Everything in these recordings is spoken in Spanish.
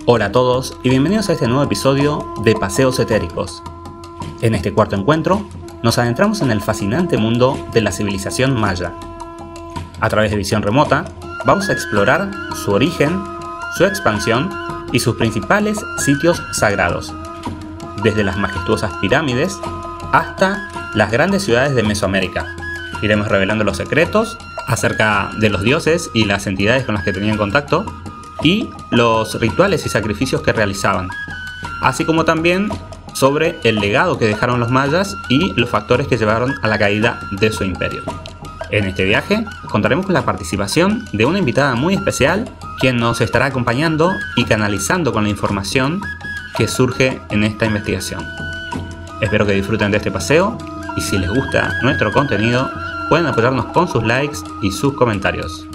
Hola a todos y bienvenidos a este nuevo episodio de Paseos Etéricos. En este cuarto encuentro nos adentramos en el fascinante mundo de la civilización maya. A través de visión remota vamos a explorar su origen, su expansión y sus principales sitios sagrados, desde las majestuosas pirámides hasta las grandes ciudades de Mesoamérica. Iremos revelando los secretos acerca de los dioses y las entidades con las que tenían contacto y los rituales y sacrificios que realizaban, así como también sobre el legado que dejaron los mayas y los factores que llevaron a la caída de su imperio. En este viaje contaremos con la participación de una invitada muy especial, quien nos estará acompañando y canalizando con la información que surge en esta investigación. Espero que disfruten de este paseo y si les gusta nuestro contenido pueden apoyarnos con sus likes y sus comentarios.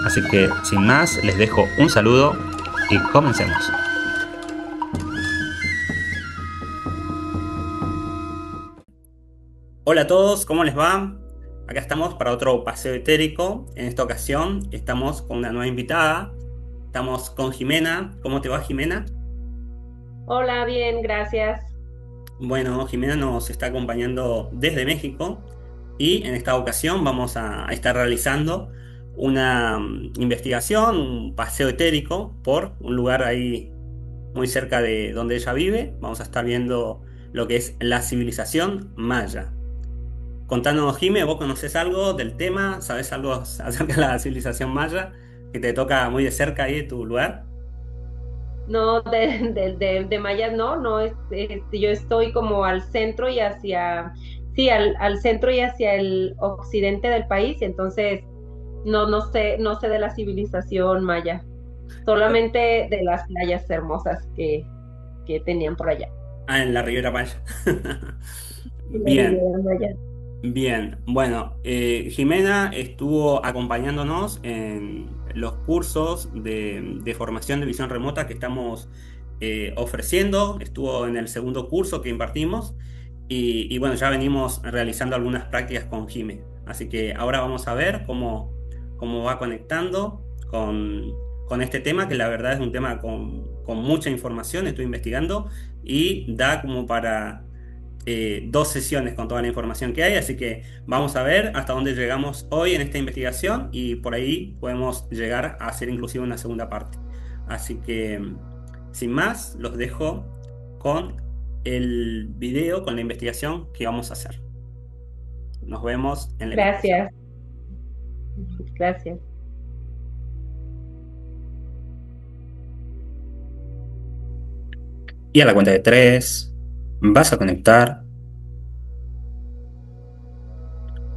Así que sin más les dejo un saludo y comencemos. Hola a todos, ¿cómo les va? Acá estamos para otro paseo etérico. En esta ocasión estamos con una nueva invitada. Estamos con Jimena. ¿Cómo te va, Jimena? Hola, bien, gracias. Bueno, Jimena nos está acompañando desde México y en esta ocasión vamos a estar realizando una investigación, un paseo etérico por un lugar ahí muy cerca de donde ella vive. Vamos a estar viendo lo que es la civilización maya. Contanos, Jime, ¿vos conocés algo del tema? ¿Sabés algo acerca de la civilización maya que te toca muy de cerca ahí de tu lugar? No, de mayas no, no, yo estoy como al centro y hacia, sí, al centro y hacia el occidente del país, entonces no sé de la civilización maya, solamente de las playas hermosas que tenían por allá. Ah, en la Riviera Maya. La Bien. Riviera Maya. Bien, bueno, Jimena estuvo acompañándonos en los cursos de formación de visión remota que estamos ofreciendo. Estuvo en el segundo curso que impartimos y bueno, ya venimos realizando algunas prácticas con Jime. Así que ahora vamos a ver cómo va conectando con este tema, que la verdad es un tema con mucha información. Estoy investigando y da como para dos sesiones con toda la información que hay, así que vamos a ver hasta dónde llegamos hoy en esta investigación y por ahí podemos llegar a hacer inclusive una segunda parte. Así que, sin más, los dejo con el video, con la investigación que vamos a hacer. Nos vemos en la investigación. Gracias, gracias. Y a la cuenta de tres, vas a conectar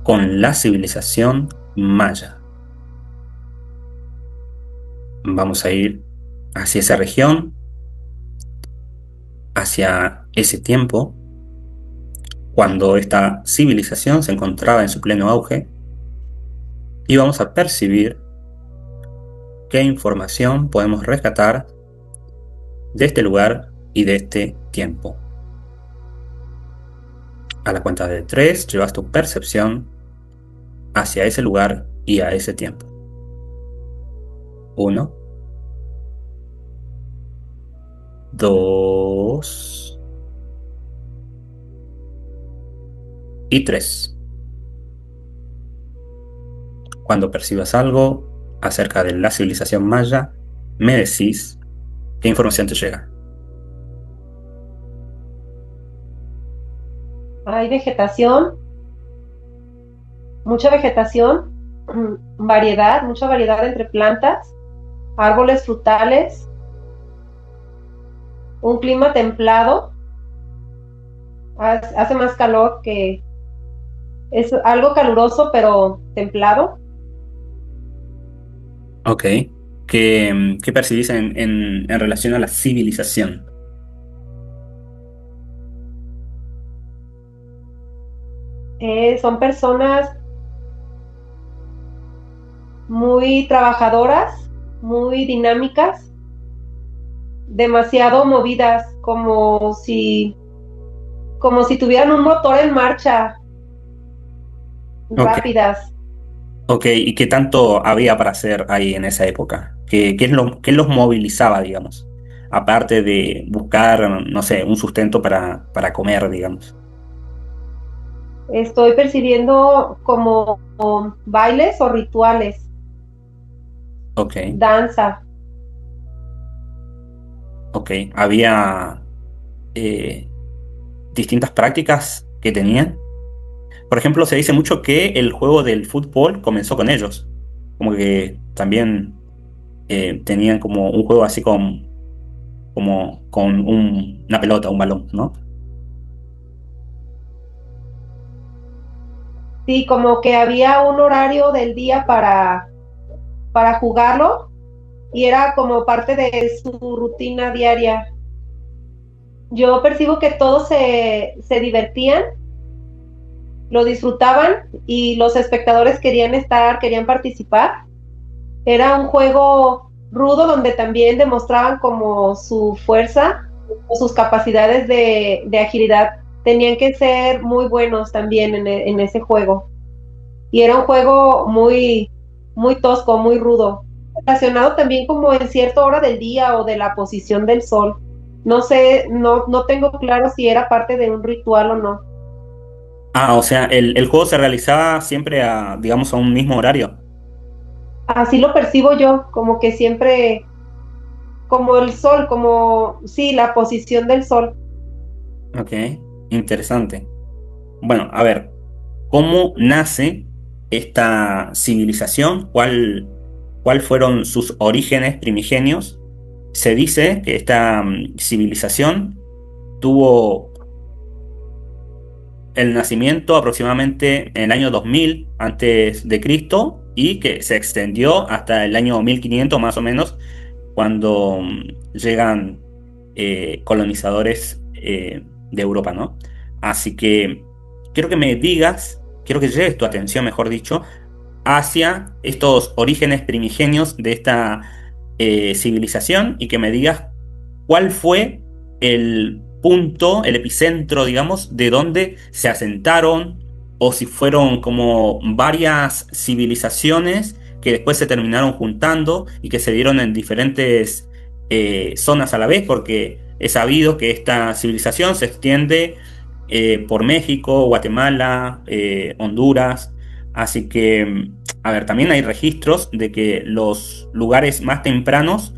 con la civilización maya. Vamos a ir hacia esa región, hacia ese tiempo, cuando esta civilización se encontraba en su pleno auge, y vamos a percibir qué información podemos rescatar de este lugar y de este tiempo. A la cuenta de tres, llevas tu percepción hacia ese lugar y a ese tiempo. 1, 2 y 3. Cuando percibas algo acerca de la civilización maya, me decís qué información te llega. Hay vegetación, mucha vegetación, mucha variedad entre plantas, árboles frutales, un clima templado, hace más calor que es algo caluroso pero templado. Ok. ¿Qué percibís en relación a la civilización? Son personas muy trabajadoras, muy dinámicas, demasiado movidas, como si tuvieran un motor en marcha, Ok. rápidas. Ok, ¿y qué tanto había para hacer ahí en esa época? ¿Qué los movilizaba, digamos? aparte de buscar, no sé, un sustento para comer, digamos? Estoy percibiendo como bailes o rituales, Ok, danza. ok. Había eh, distintas prácticas que tenían. Por ejemplo, se dice mucho que el juego del fútbol comenzó con ellos. Como que también tenían como un juego así con una pelota, un balón, ¿no? Sí, como que había un horario del día para jugarlo y era como parte de su rutina diaria. Yo percibo que todos se divertían, lo disfrutaban y los espectadores querían estar, querían participar. Era un juego rudo donde también demostraban como su fuerza o sus capacidades de agilidad. Tenían que ser muy buenos también en ese juego. Y era un juego muy tosco, muy rudo, relacionado también como en cierta hora del día o de la posición del sol. No sé, no tengo claro si era parte de un ritual o no. Ah, o sea, el juego se realizaba siempre digamos, a un mismo horario. Así lo percibo yo, como que siempre, como el sol, como, sí, la posición del sol. Ok, interesante. Bueno, a ver, ¿cómo nace esta civilización? ¿Cuál fueron sus orígenes primigenios? Se dice que esta civilización tuvo el nacimiento aproximadamente en el año 2000 antes de Cristo y que se extendió hasta el año 1500 más o menos cuando llegan colonizadores de Europa, ¿no? Así que quiero que me digas, quiero que lleves tu atención, mejor dicho, hacia estos orígenes primigenios de esta civilización y que me digas cuál fue el punto, el epicentro, digamos, de donde se asentaron o si fueron como varias civilizaciones que después se terminaron juntando y que se dieron en diferentes zonas a la vez, porque he sabido que esta civilización se extiende por México, Guatemala, Honduras. Así que, a ver, también hay registros de que los lugares más tempranos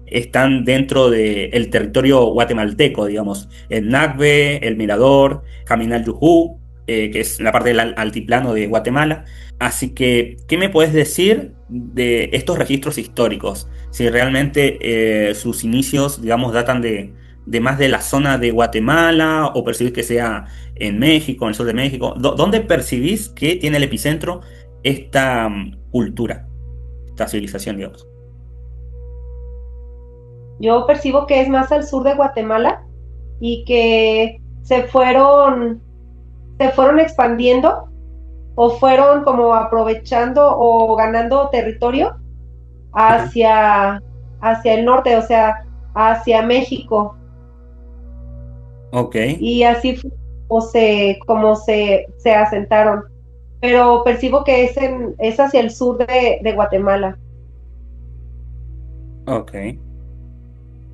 están dentro del territorio guatemalteco, digamos, el Nagbe, el Mirador, Caminal Yujú, que es la parte del altiplano de Guatemala. Así que, ¿qué me puedes decir de estos registros históricos? Si realmente sus inicios, digamos, datan de más de la zona de Guatemala o percibís que sea en México, en el sur de México. ¿Dónde percibís que tiene el epicentro esta cultura, esta civilización, digamos? Yo percibo que es más al sur de Guatemala y que se fueron expandiendo o fueron como aprovechando o ganando territorio Ajá. hacia, hacia el norte, o sea, hacia México. Ok, Y así fue como se asentaron. Pero percibo que es hacia el sur de Guatemala. ok,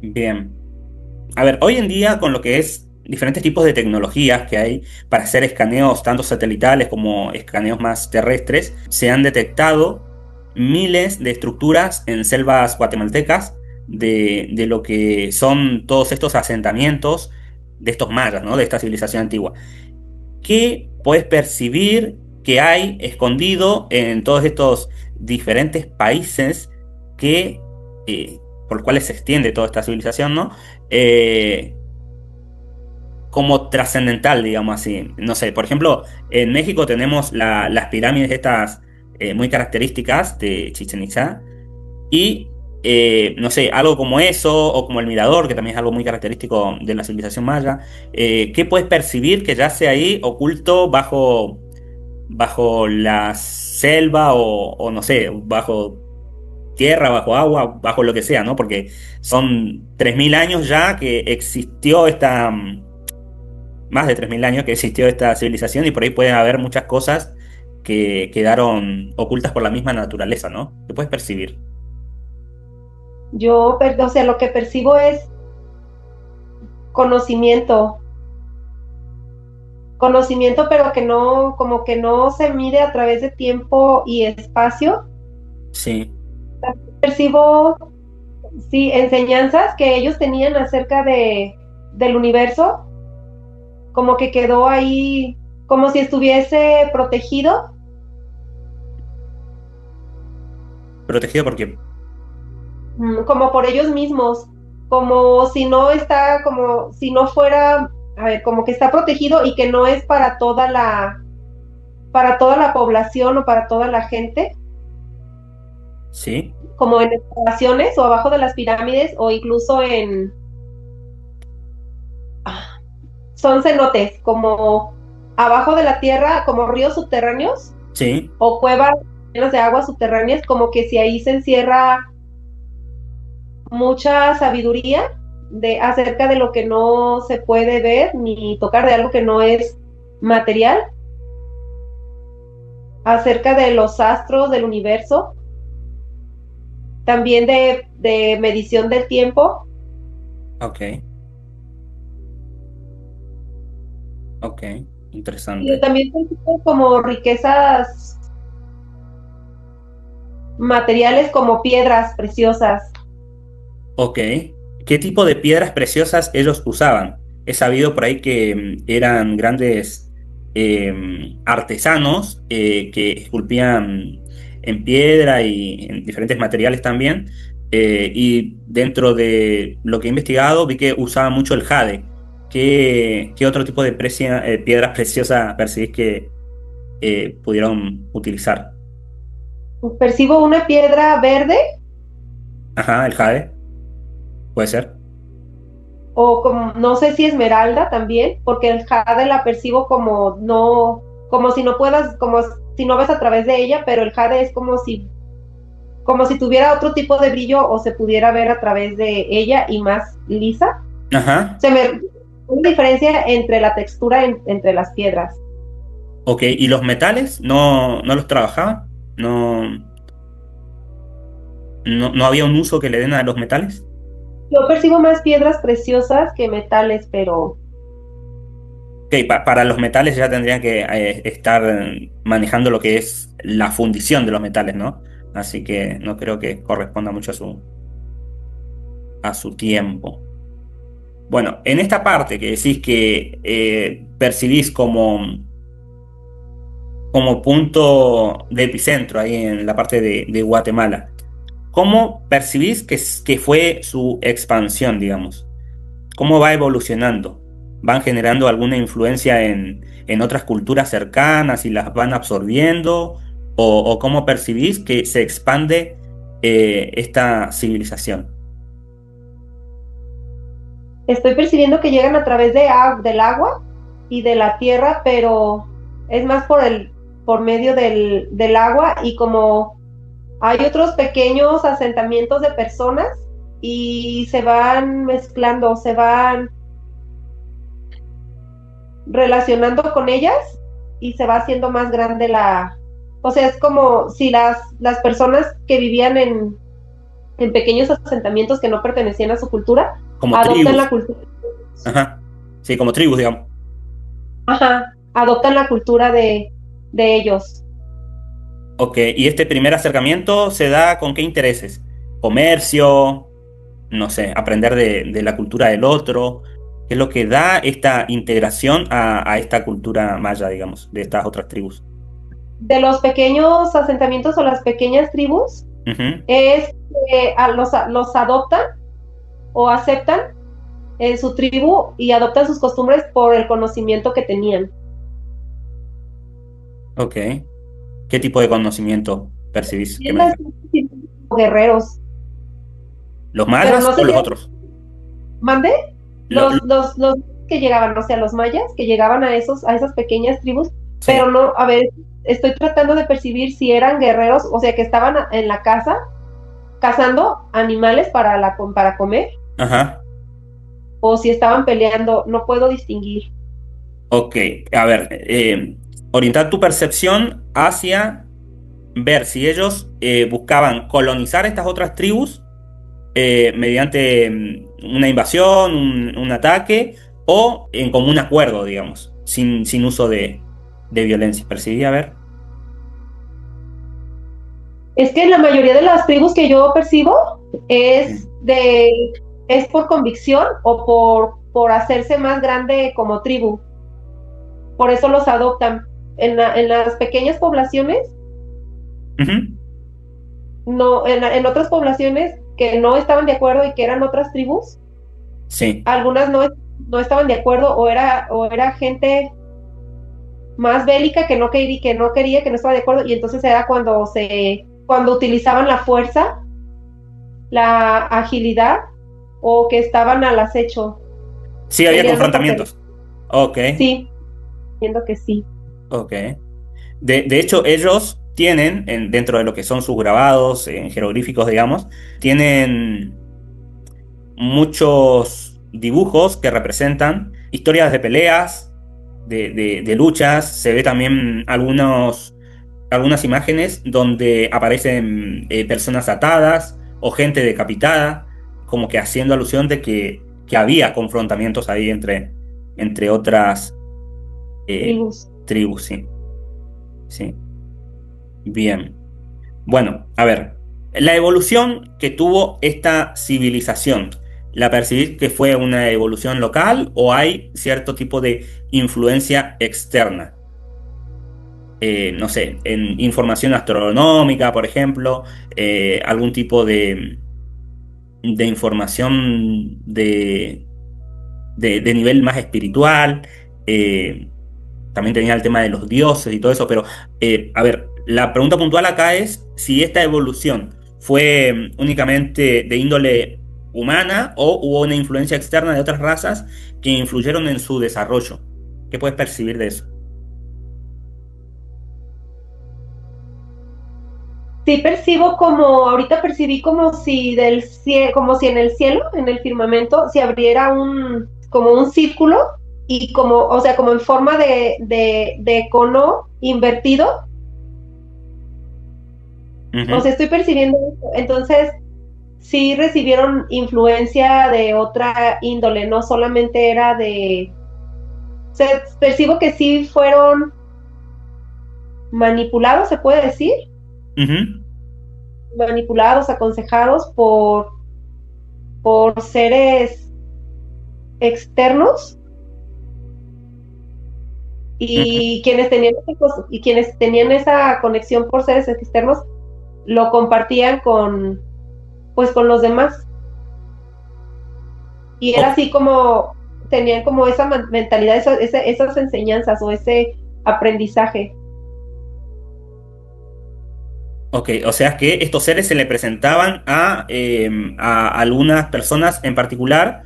bien. A ver, hoy en día con lo que es diferentes tipos de tecnologías que hay para hacer escaneos tanto satelitales como escaneos más terrestres, se han detectado miles de estructuras en selvas guatemaltecas de lo que son todos estos asentamientos de estos mayas, ¿no? De esta civilización antigua. ¿Qué puedes percibir que hay escondido en todos estos diferentes países que, por los cuales se extiende toda esta civilización, ¿no? Eh, como trascendental, digamos así. No sé, por ejemplo, en México tenemos las pirámides estas muy características de Chichen Itzá y no sé, algo como eso o como el mirador, que también es algo muy característico de la civilización maya. ¿Qué puedes percibir que yace ahí oculto bajo la selva o no sé, bajo tierra, bajo agua, bajo lo que sea, ¿no? Porque son 3000 años ya que existió más de 3000 años que existió esta civilización y por ahí pueden haber muchas cosas que quedaron ocultas por la misma naturaleza, ¿no? ¿Qué puedes percibir? O sea, lo que percibo es conocimiento, conocimiento, pero que no, como que no se mide a través de tiempo y espacio. Sí, Percibo, sí, enseñanzas que ellos tenían acerca del universo, como que quedó ahí, como si estuviese protegido, protegido porque, como por ellos mismos, como si no está, como si no fuera, a ver, como que está protegido y que no es para toda la población o para toda la gente, sí, como en excavaciones o abajo de las pirámides o incluso en, son cenotes, como abajo de la tierra, como ríos subterráneos sí, o cuevas llenas de aguas subterráneas, como que si ahí se encierra mucha sabiduría acerca de lo que no se puede ver ni tocar, de algo que no es material, acerca de los astros del universo, también de medición del tiempo. ok, ok, Y interesante. también como riquezas materiales como piedras preciosas. Ok, ¿qué tipo de piedras preciosas ellos usaban? He sabido por ahí que eran grandes artesanos que esculpían en piedra y en diferentes materiales también. Y dentro de lo que he investigado vi que usaban mucho el jade. ¿Qué otro tipo de piedras preciosas percibís que pudieron utilizar? Percibo una piedra verde Ajá, el jade, puede ser. o como, no sé si esmeralda también, porque el jade la percibo como no, como si no puedas, como si no ves a través de ella, pero el jade es como si tuviera otro tipo de brillo o se pudiera ver a través de ella y más lisa. Ajá. Se me una diferencia entre la textura entre las piedras. Ok, ¿y los metales no los trabajaban? ¿No había un uso que le den a los metales? Yo percibo más piedras preciosas que metales, pero Ok, para los metales ya tendrían que estar manejando lo que es la fundición de los metales, ¿no? Así que no creo que corresponda mucho a su tiempo. Bueno, en esta parte que decís que percibís como punto de epicentro ahí en la parte de Guatemala, ¿cómo percibís que fue su expansión, digamos? ¿Cómo va evolucionando? ¿Van generando alguna influencia en otras culturas cercanas y las van absorbiendo? ¿O cómo percibís que se expande esta civilización? estoy percibiendo que llegan a través del agua y de la tierra, pero es más por medio del agua y como hay otros pequeños asentamientos de personas y se van mezclando, se van relacionando con ellas y se va haciendo más grande o sea, es como si las personas que vivían en pequeños asentamientos que no pertenecían a su cultura, Como adoptan la tribus. cultura, Ajá. Sí, como tribus, digamos. ajá, adoptan la cultura de ellos. Ok, ¿y este primer acercamiento se da con qué intereses? ¿Comercio? No sé, aprender de la cultura del otro. ¿Qué es lo que da esta integración a esta cultura maya, digamos, de estas otras tribus? De los pequeños asentamientos o las pequeñas tribus, Ujú. es que los adoptan o aceptan en su tribu y adoptan sus costumbres por el conocimiento que tenían. Ok. ¿Qué tipo de conocimiento percibís que Y me las digas? guerreros, ¿Los pero mayas no o sé si los otros? mande Lo- lo- los que llegaban, o sea, los mayas que llegaban a esas pequeñas tribus, sí. pero no, a ver, estoy tratando de percibir si eran guerreros, o sea, que estaban en la casa cazando animales para comer, Ajá. o si estaban peleando, no puedo distinguir. Ok. A ver, orientar tu percepción hacia ver si ellos buscaban colonizar estas otras tribus mediante una invasión, un ataque, o en común acuerdo, digamos, sin uso de violencia. ¿Percibí? A ver. Es que la mayoría de las tribus que yo percibo es es por convicción o por hacerse más grande como tribu. Por eso los adoptan. En las pequeñas poblaciones, Ujú. no, en otras poblaciones que no estaban de acuerdo y que eran otras tribus, Sí. algunas no estaban de acuerdo o era gente más bélica que no quería, que no estaba de acuerdo, y entonces era cuando utilizaban la fuerza, la agilidad o que estaban al acecho, Sí, había peleando por confrontamientos. Ok, sí, viendo que sí. ok. De hecho, ellos tienen, dentro de lo que son sus grabados, en jeroglíficos, digamos, tienen muchos dibujos que representan historias de peleas, de luchas. Se ve también algunas imágenes donde aparecen personas atadas o gente decapitada, como que haciendo alusión de que había confrontamientos ahí entre otras eh, Tribus. tribus, sí. Sí. Bien. Bueno, a ver, la evolución que tuvo esta civilización, ¿la percibís que fue una evolución local o hay cierto tipo de influencia externa? No sé, en información astronómica, por ejemplo, algún tipo de información de nivel más espiritual. eh, También tenía el tema de los dioses y todo eso, pero a ver, la pregunta puntual acá es si esta evolución fue únicamente de índole humana o hubo una influencia externa de otras razas que influyeron en su desarrollo. ¿Qué puedes percibir de eso? Sí percibo como, ahorita percibí como si del cielo, como si en el cielo, en el firmamento, se abriera como un círculo y como, o sea, como en forma de cono invertido. O Ujú, sea, estoy percibiendo esto. Entonces, sí recibieron influencia de otra índole, no solamente era o sea, percibo que sí fueron manipulados, se puede decir, ujú. manipulados, aconsejados por seres externos Ujú. y y quienes tenían esa conexión por seres externos lo compartían pues con los demás. Y era Ok, así como tenían como esa mentalidad, esas enseñanzas o ese aprendizaje. ok, o sea que estos seres se le presentaban a algunas personas en particular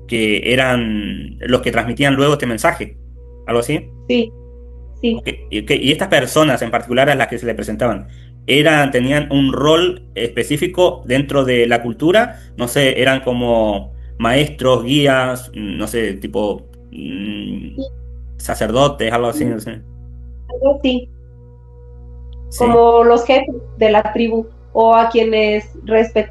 que eran los que transmitían luego este mensaje. ¿Algo así? Sí, sí. Ok, y estas personas en particular a las que se le presentaban, tenían un rol específico dentro de la cultura, no sé, eran como maestros, guías, no sé, tipo sacerdotes, algo así, no sé. Algo así, Sí, como los jefes de la tribu o a quienes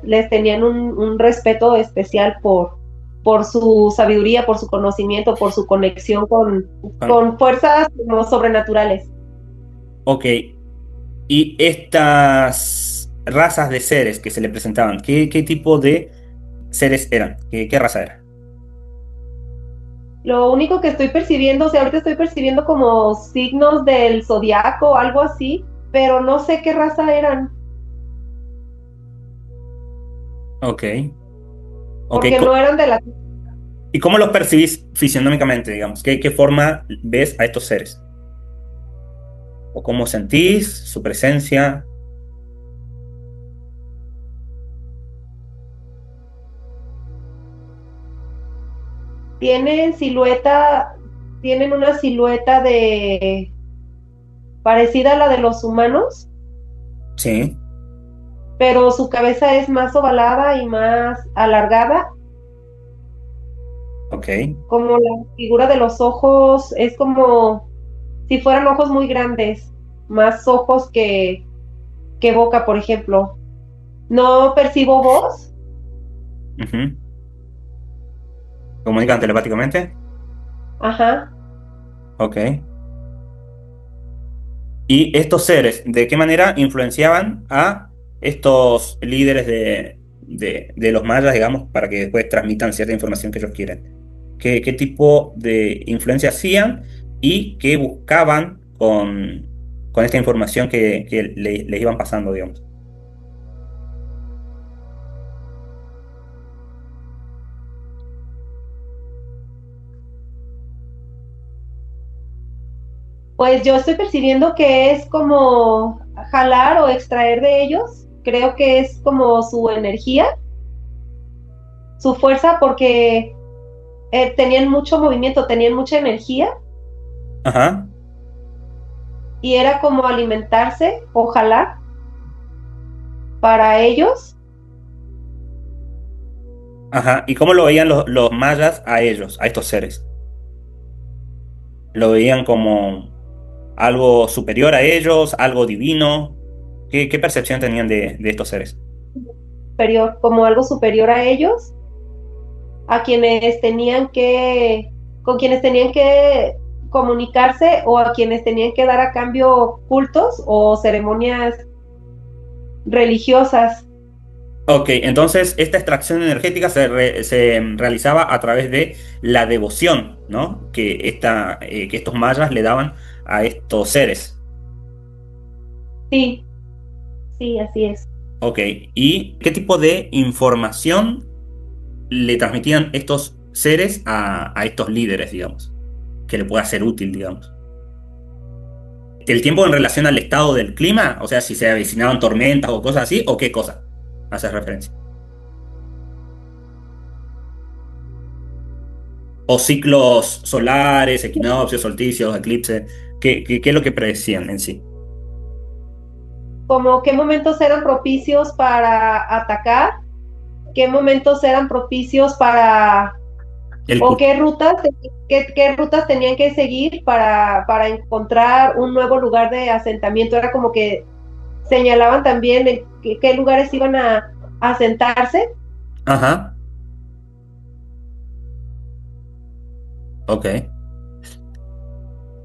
les tenían un respeto especial por su sabiduría, por su conocimiento, por su conexión Con- con fuerzas como sobrenaturales. ok. Y estas razas de seres que se le presentaban, ¿qué tipo de seres eran? ¿Qué raza era? Lo único que estoy percibiendo, o sea, ahorita estoy percibiendo como signos del zodiaco, algo así, pero no sé qué raza eran, Ok, ok. porque no eran de la... ¿Y cómo los percibís fisionómicamente, digamos? ¿Qué forma ves a estos seres? ¿O cómo sentís su presencia? Tienen silueta, tienen una silueta parecida a la de los humanos, Sí, pero su cabeza es más ovalada y más alargada, ok, como la figura de los ojos, es como si fueran ojos muy grandes, más ojos que boca, por ejemplo. No percibo voz, Ujú. ¿Comunican telepáticamente? Ajá. Ok. ¿Y estos seres, de qué manera influenciaban a estos líderes de los mayas, digamos, para que después transmitan cierta información que ellos quieren? ¿Qué tipo de influencia hacían y qué buscaban con esta información que les iban pasando, digamos? Pues yo estoy percibiendo que es como jalar o extraer de ellos. Creo que es como su energía, su fuerza, porque tenían mucho movimiento, tenían mucha energía Ajá, y era como alimentarse o jalar para ellos. ajá. ¿Y cómo lo veían los mayas a ellos, a estos seres? ¿Lo veían como algo superior a ellos, algo divino? ¿Qué percepción tenían de estos seres? Superior, como algo superior a ellos, a quienes tenían que, con quienes tenían que comunicarse o a quienes tenían que dar a cambio cultos o ceremonias religiosas. Ok, entonces esta extracción energética se realizaba a través de la devoción, ¿no? Que estos mayas le daban a estos seres. Sí, sí, así es. Ok, ¿y qué tipo de información le transmitían estos seres a estos líderes, digamos? Que le pueda ser útil, digamos. ¿El tiempo en relación al estado del clima? O sea, si se avecinaban tormentas o cosas así, ¿o qué cosa hace referencia? O ciclos solares, equinoccios, solsticios, eclipses. ¿Qué es lo que predecían en sí? Como qué momentos eran propicios para atacar, qué momentos eran propicios para, El, o cu- qué rutas tenían que seguir para encontrar un nuevo lugar de asentamiento. Era como que señalaban también en qué lugares iban a asentarse. Ajá, ok.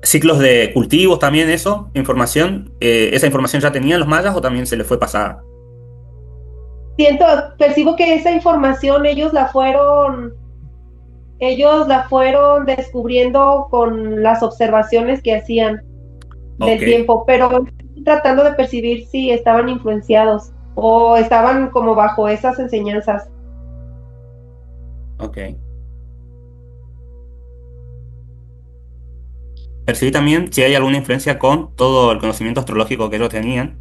Ciclos de cultivos también, eso, información. ¿Esa información ya tenían los mayas o también se les fue pasada? Siento, percibo que esa información ellos la fueron descubriendo con las observaciones que hacían Ok, del tiempo, pero tratando de percibir si estaban influenciados o estaban como bajo esas enseñanzas. ok. Percibí también si hay alguna influencia con todo el conocimiento astrológico que ellos tenían,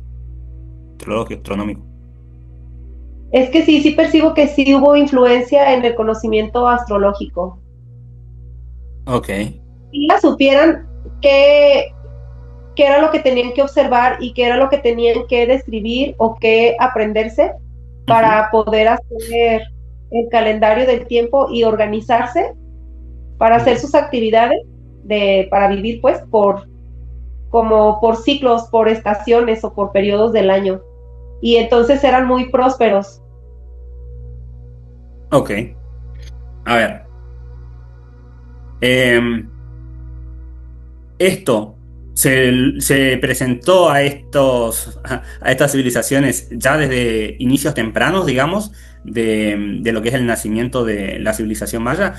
astrológico, astronómico. Es que sí, sí percibo que sí hubo influencia en el conocimiento astrológico. Ok. Si la supieran qué, qué era lo que tenían que observar y qué era lo que tenían que describir o qué aprenderse Ujú. para poder hacer el calendario del tiempo y organizarse para hacer sus actividades para vivir pues como por ciclos, por estaciones o por periodos del año. Y entonces eran muy prósperos. Ok. A ver. em, Esto se presentó a estas civilizaciones ya desde inicios tempranos, digamos, de lo que es el nacimiento de la civilización maya.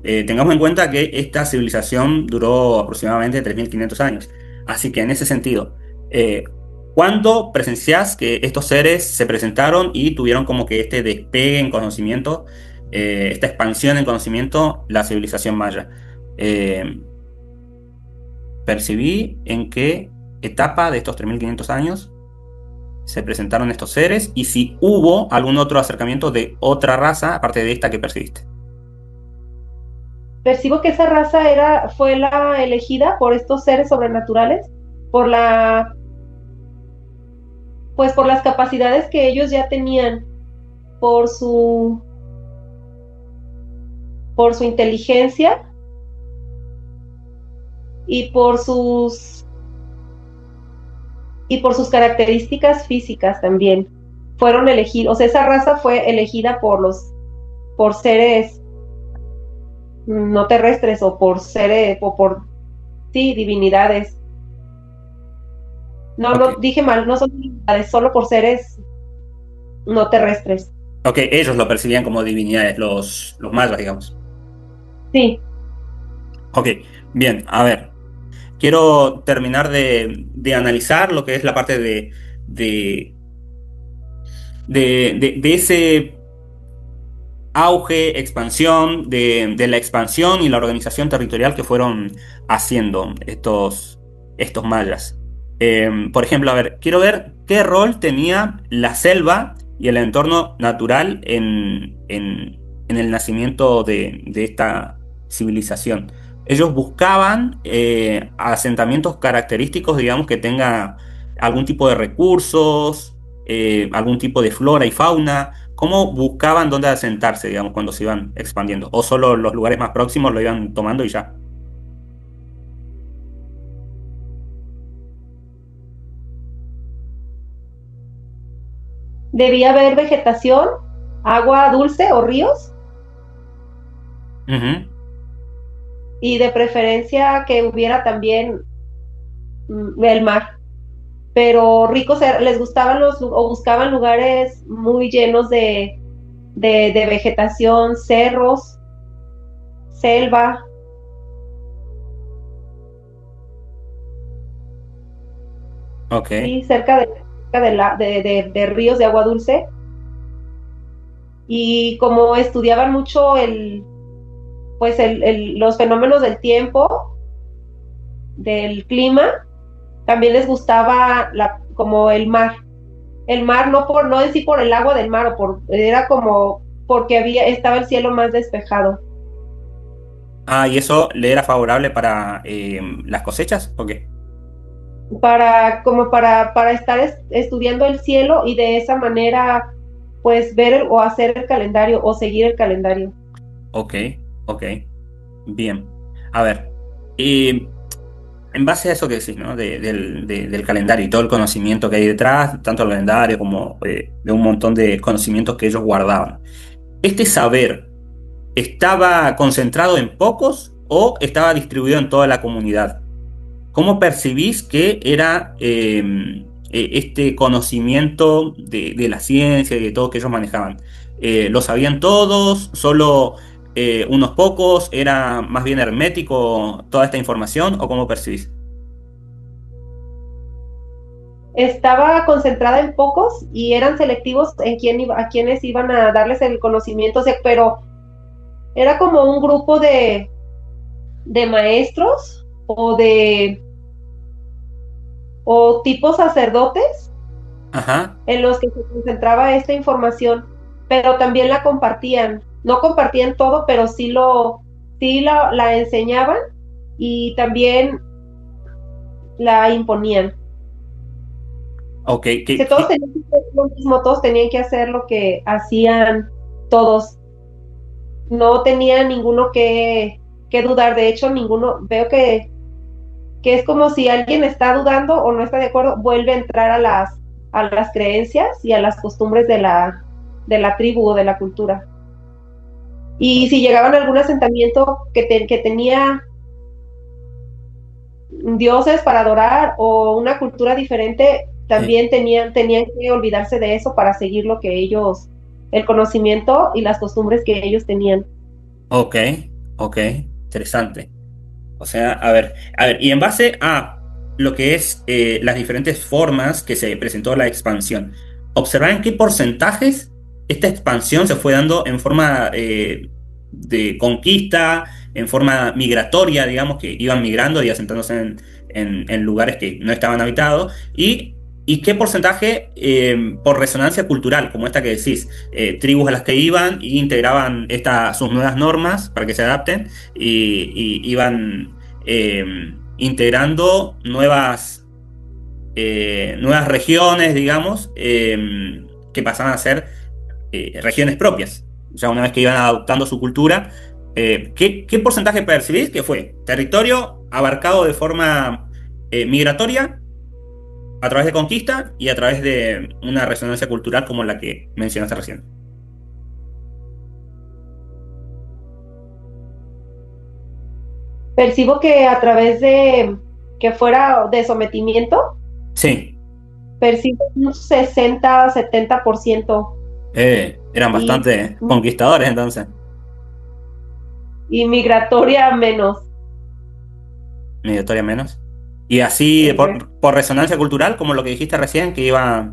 Tengamos en cuenta que esta civilización duró aproximadamente 3.500 años. Así que en ese sentido, eh, ¿cuándo presenciás que estos seres se presentaron y tuvieron como que este despegue en conocimiento, esta expansión en conocimiento, la civilización maya? Eh, Percibí en qué etapa de estos 3.500 años se presentaron estos seres y si hubo algún otro acercamiento de otra raza aparte de esta que percibiste. Percibo que esa raza fue la elegida por estos seres sobrenaturales, por pues por las capacidades que ellos ya tenían, por su, por su inteligencia y y por sus características físicas también. Fueron elegidos, o sea, esa raza fue elegida por seres no terrestres o por seres, o por, sí, divinidades. No, Ok, no, dije mal, no son divinidades, solo por seres no terrestres. ok, ellos lo percibían como divinidades, los mayas, digamos. Sí, Ok, bien, a ver. Quiero terminar de analizar lo que es la parte de, de ese auge, expansión, de la expansión y la organización territorial que fueron haciendo estos mayas. Por ejemplo, a ver, quiero ver qué rol tenía la selva y el entorno natural en el nacimiento de esta civilización. Ellos buscaban asentamientos característicos, digamos, que tenga algún tipo de recursos, algún tipo de flora y fauna. ¿Cómo buscaban dónde asentarse, digamos, cuando se iban expandiendo? ¿O solo los lugares más próximos lo iban tomando y ya? debía haber vegetación, agua dulce o ríos, Ujú. y de preferencia que hubiera también el mar. Pero ricos les gustaban o buscaban lugares muy llenos de vegetación, cerros, selva, Ok, y cerca de ríos de agua dulce. Y como estudiaban mucho pues los fenómenos del tiempo, del clima, también les gustaba como el mar. El mar no en sí por el agua del mar, era como porque estaba el cielo más despejado. ah, ¿y eso le era favorable para las cosechas? ¿O qué? Para estar estudiando el cielo y de esa manera pues ver o hacer el calendario o seguir el calendario. Ok, ok, bien. A ver, y en base a eso que decís, ¿no? Del calendario y todo el conocimiento que hay detrás, tanto el calendario como de un montón de conocimientos que ellos guardaban. ¿Este saber estaba concentrado en pocos o estaba distribuido en toda la comunidad? ¿Cómo percibís que era este conocimiento de la ciencia y de todo que ellos manejaban? ¿Lo sabían todos? ¿Solo unos pocos? ¿Era más bien hermético toda esta información? ¿O cómo percibís? Estaba concentrada en pocos y eran selectivos a quienes iban a darles el conocimiento, o sea, pero era como un grupo de maestros o tipo sacerdotes Ajá, en los que se concentraba esta información, pero también la compartían. No compartían todo, pero sí la enseñaban y también la imponían. ok. Que todos tenían que hacer lo mismo, todos tenían que hacer lo que hacían todos. No tenía ninguno que dudar. De hecho, ninguno, veo que es como si alguien está dudando o no está de acuerdo, vuelve a entrar a las creencias y a las costumbres de la tribu o de la cultura. Y si llegaban a algún asentamiento que tenía dioses para adorar o una cultura diferente, Sí. también tenían que olvidarse de eso para seguir el conocimiento y las costumbres que ellos tenían. Ok, ok, interesante. O sea, a ver, y en base a lo que es las diferentes formas que se presentó la expansión, observar en qué porcentajes esta expansión se fue dando en forma de conquista, en forma migratoria, digamos, que iban migrando y asentándose en lugares que no estaban habitados, y qué porcentaje por resonancia cultural, como esta que decís, tribus a las que iban y integraban sus nuevas normas para que se adapten y iban eh, integrando nuevas regiones, digamos, que pasaban a ser regiones propias. O sea, una vez que iban adoptando su cultura, ¿qué porcentaje percibís que fue territorio abarcado de forma migratoria a través de conquista y a través de una resonancia cultural como la que mencionaste recién? Percibo que a través de que fuera de sometimiento, Sí, percibo un 60-70%. eran y, bastante conquistadores entonces, y migratoria menos. migratoria menos. Y así, Exacto. por resonancia cultural, como lo que dijiste recién, que iba...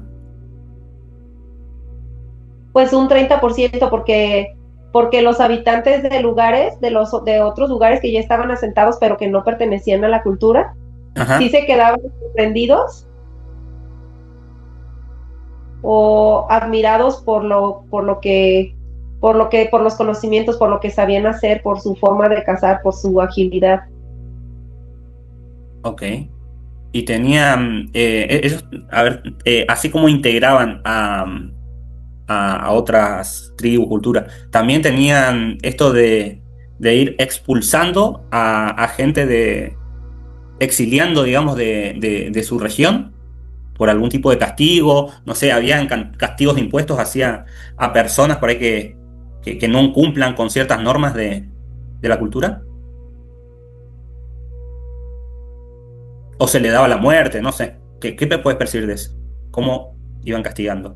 Pues un 30%, porque los habitantes de lugares, de otros lugares que ya estaban asentados, pero que no pertenecían a la cultura, sí Ajá, se quedaban sorprendidos o admirados por los conocimientos, por lo que sabían hacer, por su forma de cazar, por su agilidad. ok. Y tenían, ellos, a ver, así como integraban a otras tribus, culturas, también tenían esto de ir expulsando a gente exiliando, digamos, de su región por algún tipo de castigo, no sé, habían castigos de impuestos hacia a personas por ahí que no cumplan con ciertas normas de la cultura, o se le daba la muerte, no sé. ¿Qué puedes percibir de eso? ¿Cómo iban castigando?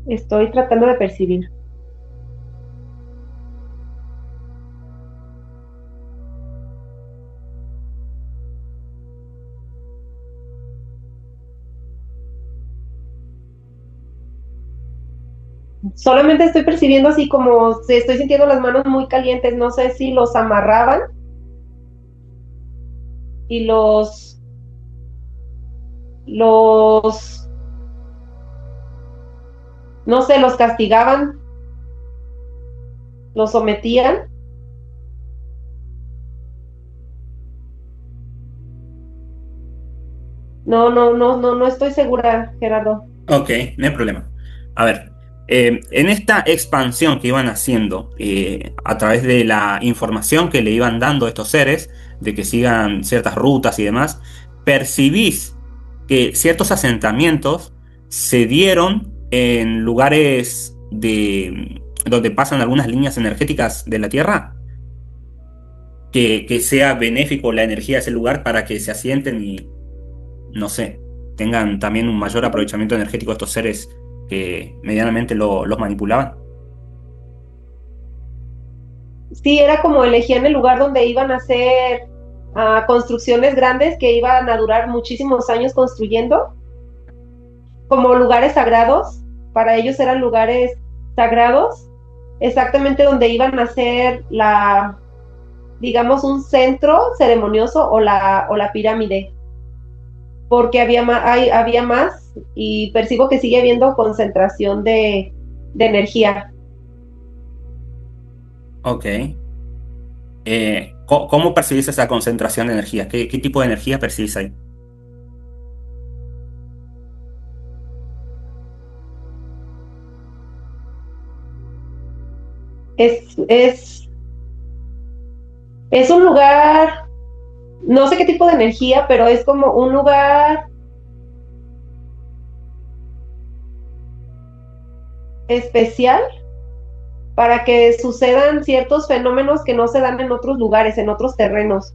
Estoy tratando de percibir. Solamente estoy percibiendo así como si estoy sintiendo las manos muy calientes, no sé si los amarraban y los, no sé, los castigaban, los sometían. No, no, no, no, no estoy segura, Gerardo. Ok, no hay problema. A ver, en esta expansión que iban haciendo a través de la información que le iban dando a estos seres, de que sigan ciertas rutas y demás, percibís que ciertos asentamientos se dieron en lugares donde pasan algunas líneas energéticas de la Tierra, que sea benéfico la energía de ese lugar para que se asienten y no sé, tengan también un mayor aprovechamiento energético estos seres que medianamente los manipulaban. Sí, era como elegían el lugar donde iban a hacer construcciones grandes que iban a durar muchísimos años construyendo, como lugares sagrados. Para ellos eran lugares sagrados, exactamente donde iban a hacer digamos, un centro ceremonioso o la pirámide, porque había más y percibo que sigue habiendo concentración de energía. Ok. ¿Cómo percibís esa concentración de energía? ¿Qué tipo de energía percibís ahí? Es, es, es un lugar, no sé qué tipo de energía, pero es como un lugar especial para que sucedan ciertos fenómenos que no se dan en otros lugares, en otros terrenos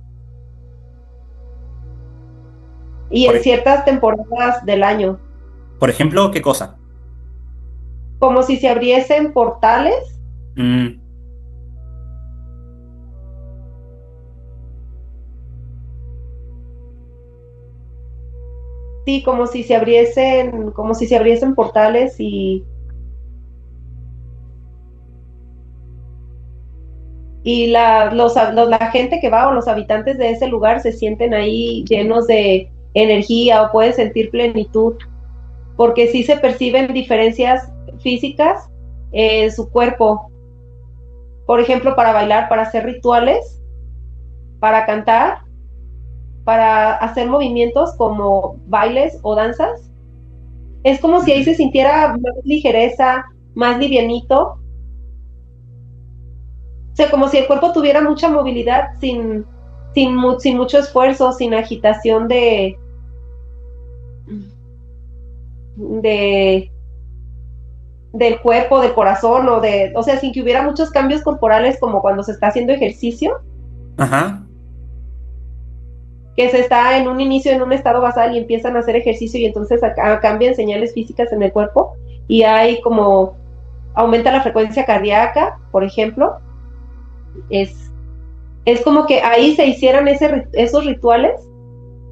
y Por, en e- ciertas temporadas del año, por ejemplo, ¿qué cosa? como si se abriesen portales. Mm, Sí, como si se abriesen portales y la gente que va o los habitantes de ese lugar se sienten ahí llenos de energía o pueden sentir plenitud, porque sí se perciben diferencias físicas en su cuerpo, por ejemplo, para bailar, para hacer rituales, para cantar, para hacer movimientos como bailes o danzas. Es como si ahí se sintiera más ligereza, más livianito. O sea, como si el cuerpo tuviera mucha movilidad sin mucho esfuerzo, sin agitación de, del cuerpo, del corazón, o sea, sin que hubiera muchos cambios corporales como cuando se está haciendo ejercicio, Ajá. que se está en un inicio en un estado basal y empiezan a hacer ejercicio y entonces cambian señales físicas en el cuerpo y hay como aumenta la frecuencia cardíaca, por ejemplo, es, es como que ahí se hicieran esos rituales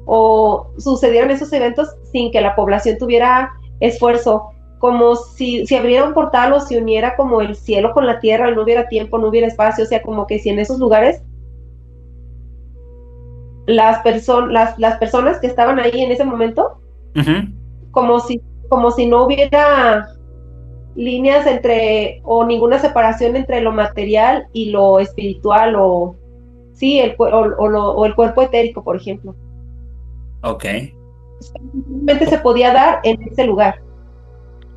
o sucedieran esos eventos sin que la población tuviera esfuerzo, como si abriera un portal o se uniera como el cielo con la tierra y no hubiera tiempo, no hubiera espacio, o sea, como que si en esos lugares las personas que estaban ahí en ese momento, Ujú. como si, como si no hubiera líneas entre, o ninguna separación entre lo material y lo espiritual, o sí, o el cuerpo etérico, por ejemplo. Ok, Simplemente se podía dar en ese lugar.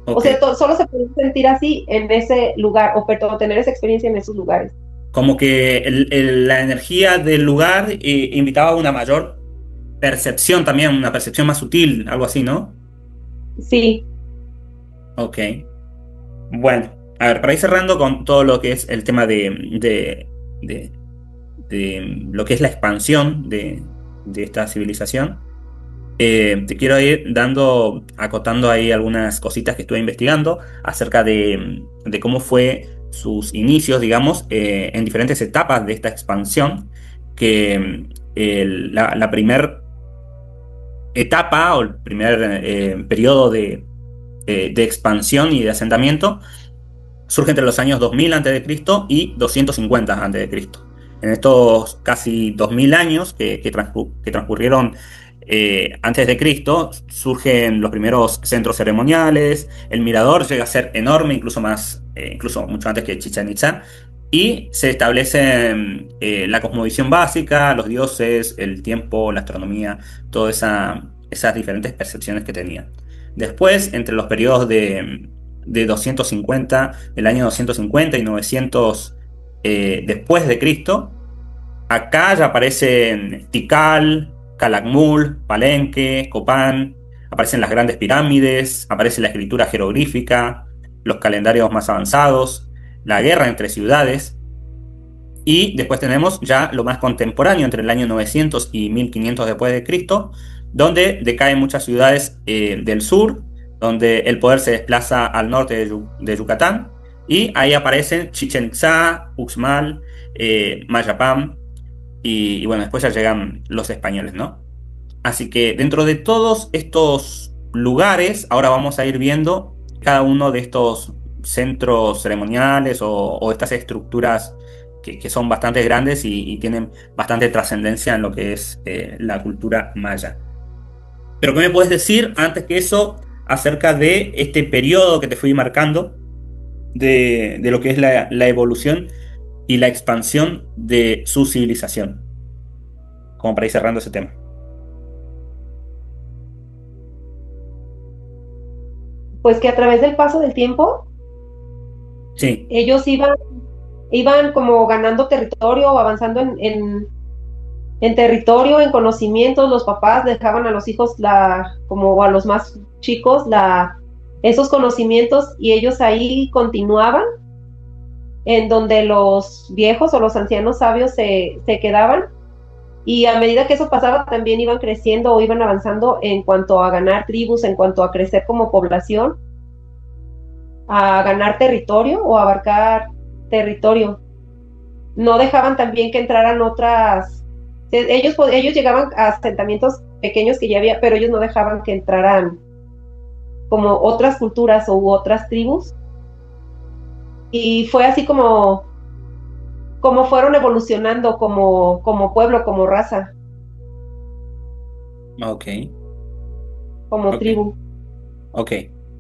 O ok. sea, solo se podía sentir así en ese lugar, o perdón, tener esa experiencia en esos lugares. Como que la energía del lugar invitaba a una mayor percepción también, una percepción más sutil, algo así, ¿no? Sí, Ok. Bueno, a ver, para ir cerrando con todo lo que es el tema de, de lo que es la expansión de esta civilización, te quiero ir acotando ahí algunas cositas que estuve investigando acerca de cómo fue sus inicios, digamos, en diferentes etapas de esta expansión, que la primer etapa o el primer periodo de expansión y de asentamiento surge entre los años 2000 a.C. y 250 a.C. En estos casi 2000 años que transcurrieron antes de Cristo, surgen los primeros centros ceremoniales, el mirador llega a ser enorme, incluso más, incluso mucho antes que Chichén Itzá, y se establece la cosmovisión básica, los dioses, el tiempo, la astronomía, todas esas diferentes percepciones que tenían. Después, entre los periodos de 250, del año 250 y 900 después de Cristo, acá ya aparecen Tikal, Calakmul, Palenque, Copán, aparecen las grandes pirámides, aparece la escritura jeroglífica, los calendarios más avanzados, la guerra entre ciudades, y después tenemos ya lo más contemporáneo entre el año 900 y 1500 después de Cristo, donde decaen muchas ciudades del sur, donde el poder se desplaza al norte de Yucatán, y ahí aparecen Chichen Itzá, Uxmal, Mayapam, y bueno, después ya llegan los españoles, ¿no? Así que dentro de todos estos lugares, ahora vamos a ir viendo cada uno de estos centros ceremoniales o estas estructuras que son bastante grandes y tienen bastante trascendencia en lo que es la cultura maya. Pero ¿qué me puedes decir antes que eso acerca de este periodo que te fui marcando de lo que es la evolución y la expansión de su civilización? Como para ir cerrando ese tema. pues que a través del paso del tiempo, Sí. ellos iban como ganando territorio o avanzando en territorio, en conocimientos, los papás dejaban a los hijos como a los más chicos esos conocimientos y ellos ahí continuaban en donde los viejos o los ancianos sabios se quedaban y a medida que eso pasaba también iban creciendo o iban avanzando en cuanto a ganar tribus, en cuanto a crecer como población, a ganar territorio o abarcar territorio. No dejaban también que entraran otras, ellos llegaban a asentamientos pequeños que ya había, pero ellos no dejaban que entraran como otras culturas u otras tribus. Y fue así como fueron evolucionando como pueblo, como raza, Ok, como ok. tribu. Ok,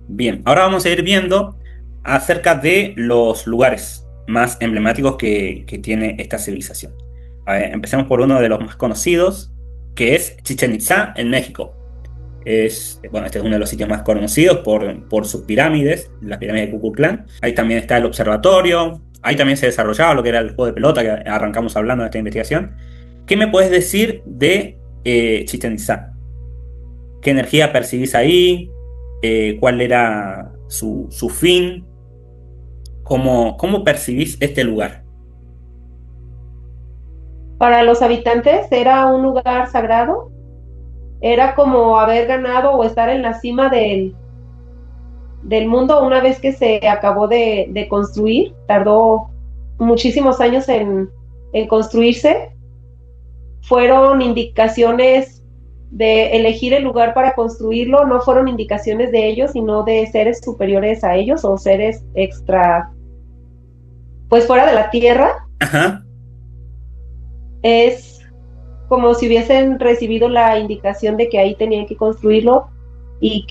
bien. Ahora vamos a ir viendo acerca de los lugares más emblemáticos que tiene esta civilización. A ver, empecemos por uno de los más conocidos, que es Chichen Itzá en México. Bueno, este es uno de los sitios más conocidos por sus pirámides, las pirámides de Kukulcán. Ahí también está el observatorio. Ahí también se desarrollaba lo que era el juego de pelota que arrancamos hablando de esta investigación. ¿Qué me puedes decir de Chichen Itzá? ¿Qué energía percibís ahí? ¿Cuál era su fin? ¿Cómo percibís este lugar? Para los habitantes era un lugar sagrado, era como haber ganado o estar en la cima del mundo una vez que se acabó de construir. Tardó muchísimos años en construirse. Fueron indicaciones de elegir el lugar para construirlo, no fueron indicaciones de ellos, sino de seres superiores a ellos o seres extra, pues fuera de la tierra. Ajá. Es como si hubiesen recibido la indicación de que ahí tenían que construirlo y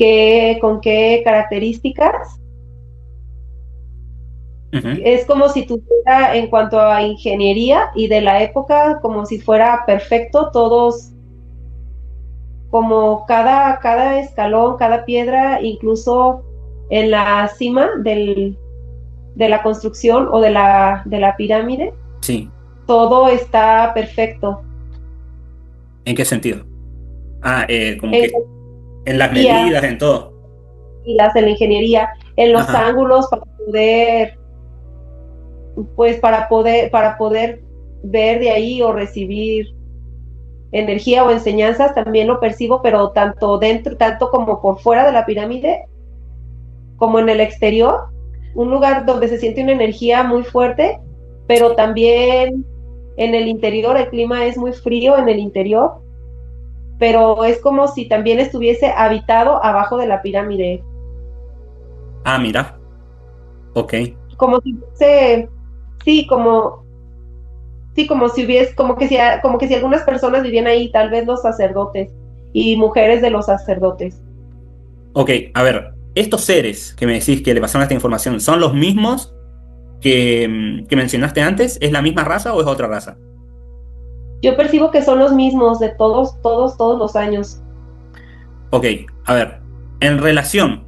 con qué características. Ujú. Es como si tuviera en cuanto a ingeniería y de la época, como si fuera perfecto, todos, como cada escalón, cada piedra, incluso en la cima de la construcción o de la pirámide, Sí. todo está perfecto. ¿En qué sentido? Como En que en las ingeniería, medidas, en todo. y las de la ingeniería, en los Ajá. ángulos para poder, pues para poder ver de ahí o recibir energía o enseñanzas, también lo percibo, pero tanto dentro, tanto como por fuera de la pirámide, como en el exterior, un lugar donde se siente una energía muy fuerte, pero Sí. también en el interior, el clima es muy frío en el interior, pero es como si también estuviese habitado abajo de la pirámide, Ah, mira. Ok. como si fuese, sí, como si hubiese, como que si algunas personas vivían ahí, tal vez los sacerdotes y mujeres de los sacerdotes. Ok, a ver, estos seres que me decís que le pasaron esta información, ¿son los mismos que mencionaste antes? ¿Es la misma raza o es otra raza? Yo percibo que son los mismos de todos, todos, todos los años. Ok, a ver, en relación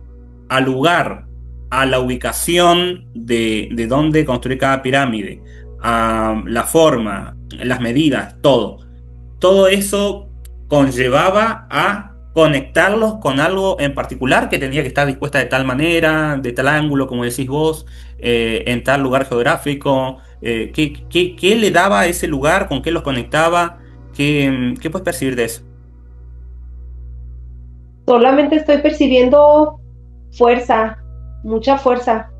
al lugar, a la ubicación de dónde construir cada pirámide, a la forma, las medidas, todo eso conllevaba a conectarlos con algo en particular que tenía que estar dispuesta de tal manera, de tal ángulo, como decís vos, en tal lugar geográfico. ¿Qué le daba a ese lugar? ¿Con qué los conectaba? ¿Qué puedes percibir de eso? Solamente estoy percibiendo fuerza, mucha fuerza.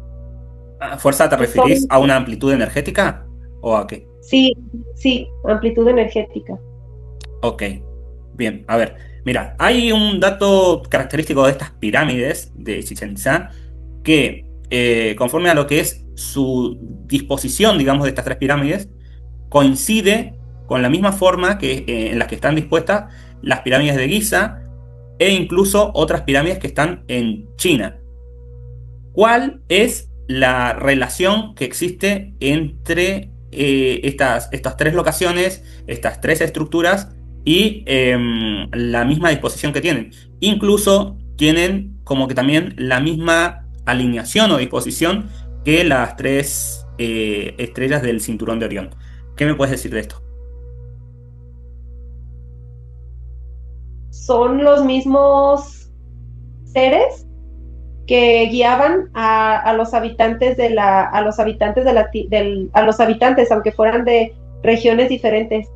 ¿A fuerza te referís a una amplitud energética? ¿O a qué? Sí, sí, amplitud energética. Ok, bien, a ver, mira, hay un dato característico de estas pirámides de Chichén Itzá que, conforme a lo que es su disposición, digamos, de estas tres pirámides, coincide con la misma forma en las que están dispuestas las pirámides de Giza e incluso otras pirámides que están en China. ¿Cuál es la relación que existe entre estas tres locaciones, estas tres estructuras y la misma disposición que tienen? Incluso tienen como que también la misma alineación o disposición que las tres estrellas del cinturón de Orión. ¿Qué me puedes decir de esto? Son los mismos seres que guiaban a los habitantes a los habitantes a los habitantes, aunque fueran de regiones diferentes.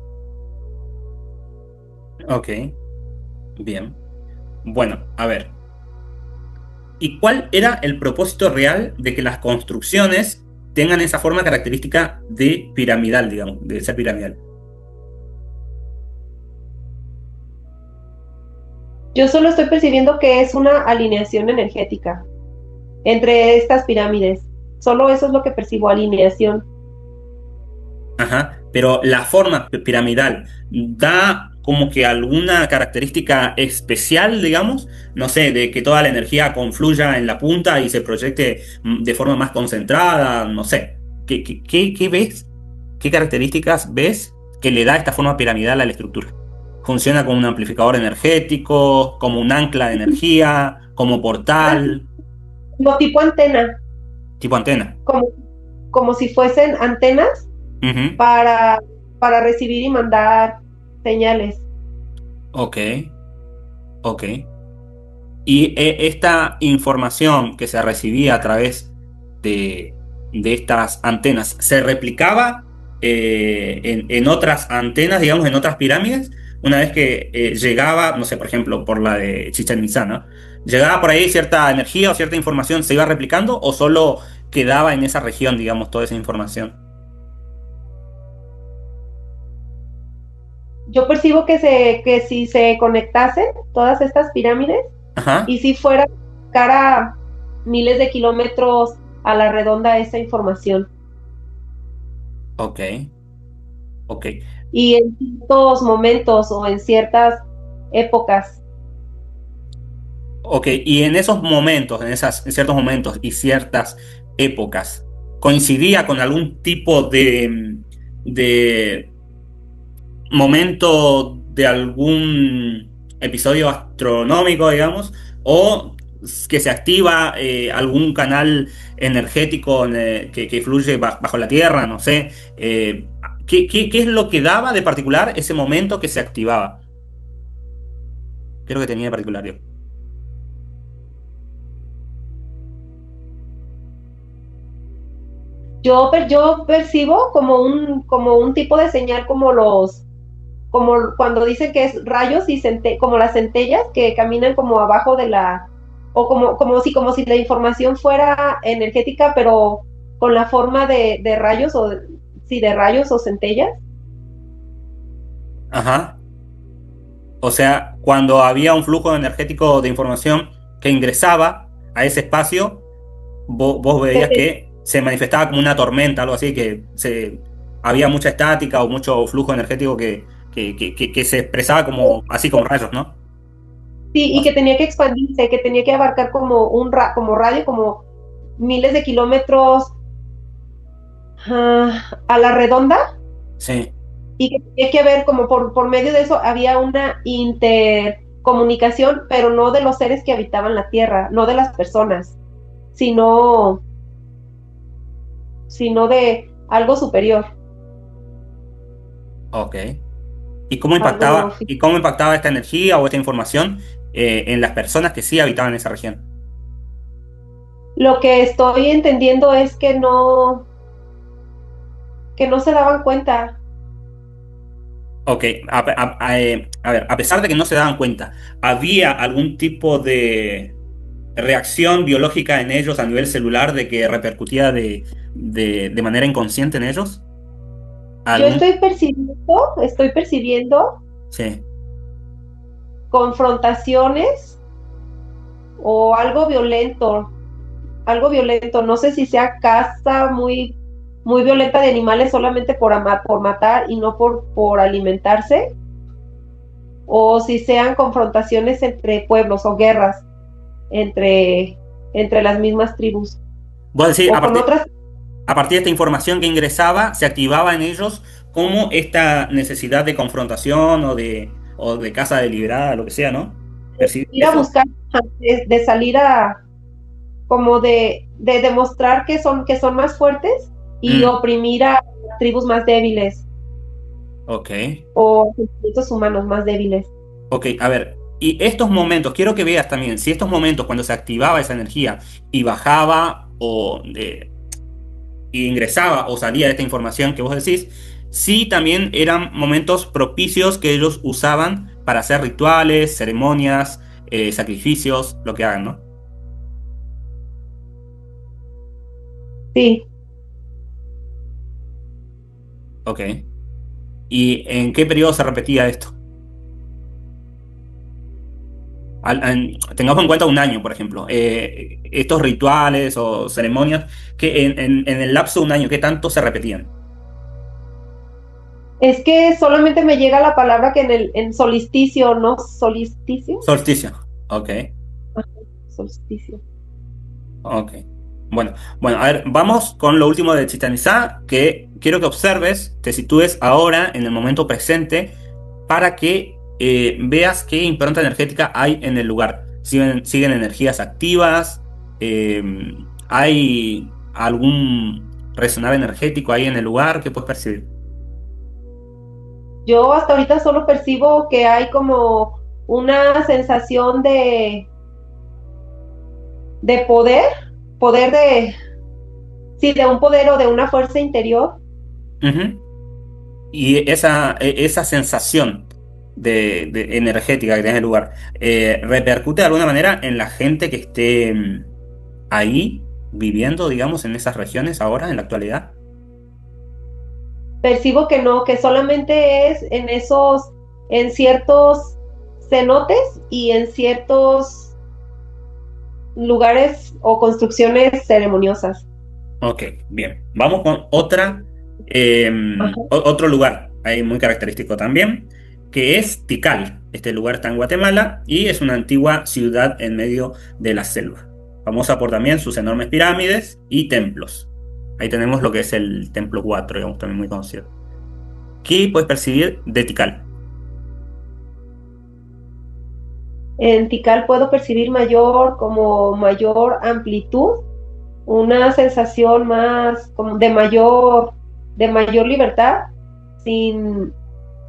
Ok, bien. Bueno, a ver. ¿Y cuál era el propósito real de que las construcciones tengan esa forma característica de piramidal, digamos, de ser piramidal? Yo solo estoy percibiendo que es una alineación energética entre estas pirámides. Solo eso es lo que percibo, alineación. Ajá, pero la forma piramidal da como que alguna característica especial, digamos, no sé, de que toda la energía confluya en la punta y se proyecte de forma más concentrada, no sé. ¿Qué ves? ¿Qué características ves que le da esta forma piramidal a la estructura? ¿Funciona como un amplificador energético, como un ancla de energía, como Ah, portal, como tipo antena, tipo antena? como, como si fuesen antenas Ujú. para, para recibir y mandar señales. Ok, ok. Y esta información que se recibía a través de, de estas antenas se replicaba en otras antenas, digamos, en otras pirámides, una vez que llegaba, no sé, por ejemplo, por la de Chichén Itzá, ¿no? ¿Llegaba por ahí cierta energía o cierta información, se iba replicando o solo quedaba en esa región, digamos, toda esa información? Yo percibo que si se conectasen todas estas pirámides Ajá, y si fuera cara miles de kilómetros a la redonda esa información. ok, ok. Y en ciertos momentos o en ciertas épocas. Ok, y en esos momentos, en ciertos momentos y ciertas épocas, ¿coincidía con algún tipo de momento de algún episodio astronómico, digamos, o que se activa algún canal energético que fluye bajo la Tierra, no sé? ¿Qué es lo que daba de particular ese momento que se activaba? ¿Qué es lo que tenía de particular, yo? Yo percibo como un tipo de señal como cuando dicen que es rayos y como las centellas que caminan como abajo de o como si la información fuera energética, pero con la forma de rayos sí, de rayos o centellas. Ajá. O sea, cuando había un flujo energético de información que ingresaba a ese espacio, vos Que veías te- que se manifestaba como una tormenta, algo así, había mucha estática o mucho flujo energético que se expresaba como así como rayos, ¿no? sí, y que tenía que expandirse, que tenía que abarcar como como radio, como miles de kilómetros a la redonda Sí, y que tenía que haber como por medio de eso había una intercomunicación, pero no de los seres que habitaban la Tierra, no de las personas, sino, sino de algo superior, ok. algo ¿Y cómo impactaba esta energía o esta información en las personas que sí habitaban esa región? Lo que estoy entendiendo es que no se daban cuenta. Ok, a ver, a pesar de que no se daban cuenta, ¿había algún tipo de reacción biológica en ellos a nivel celular de que repercutía de manera inconsciente en ellos? Yo ¿Algún? estoy percibiendo Sí. confrontaciones o algo violento, no sé si sea caza muy violenta de animales solamente por matar y no por alimentarse, o si sean confrontaciones entre pueblos o guerras entre, entre las mismas tribus Vos decís, o con otras. a partir de esta información que ingresaba, se activaba en ellos como esta necesidad de confrontación o de caza deliberada, lo que sea, ¿no? ¿Percibís Ir a eso? buscar, de salir a como de demostrar que son más fuertes y Mm, oprimir a tribus más débiles ok. o sentimientos humanos más débiles. Ok, a ver, y estos momentos, quiero que veas también, si estos momentos cuando se activaba esa energía y bajaba y ingresaba o salía de esta información que vos decís, sí también eran momentos propicios que ellos usaban para hacer rituales, ceremonias, sacrificios, lo que hagan, ¿no? Sí, Ok. ¿Y en qué periodo se repetía esto? Tengamos en cuenta un año, por ejemplo. Estos rituales o ceremonias que en el lapso de un año, ¿qué tanto se repetían? es que solamente me llega la palabra que en solsticio, ¿no? Solsticio. Solsticio. Ok, Ajá, solsticio. ok. Bueno, a ver, vamos con lo último de Chichén Itzá, que quiero que observes, te sitúes ahora en el momento presente para que veas qué impronta energética hay en el lugar. Siguen energías activas, eh, hay algún resonar energético ahí en el lugar que puedes percibir. Yo hasta ahorita solo percibo que hay como una sensación de poder sí, de un poder o de una fuerza interior. Ujú. Y esa sensación de energética que tiene el lugar, ¿repercute de alguna manera en la gente que esté ahí viviendo, digamos, en esas regiones ahora, en la actualidad? Percibo que no, que solamente es en ciertos cenotes y en ciertos lugares o construcciones ceremoniosas. Ok, bien. Vamos con Ajá. otro lugar, ahí muy característico también, que es Tikal. Este lugar está en Guatemala y es una antigua ciudad en medio de la selva, famosa por también sus enormes pirámides y templos. Ahí tenemos lo que es el Templo 4, digamos, también muy conocido. ¿Qué puedes percibir de Tikal? En Tikal puedo percibir como mayor amplitud, una sensación más como de mayor libertad, sin,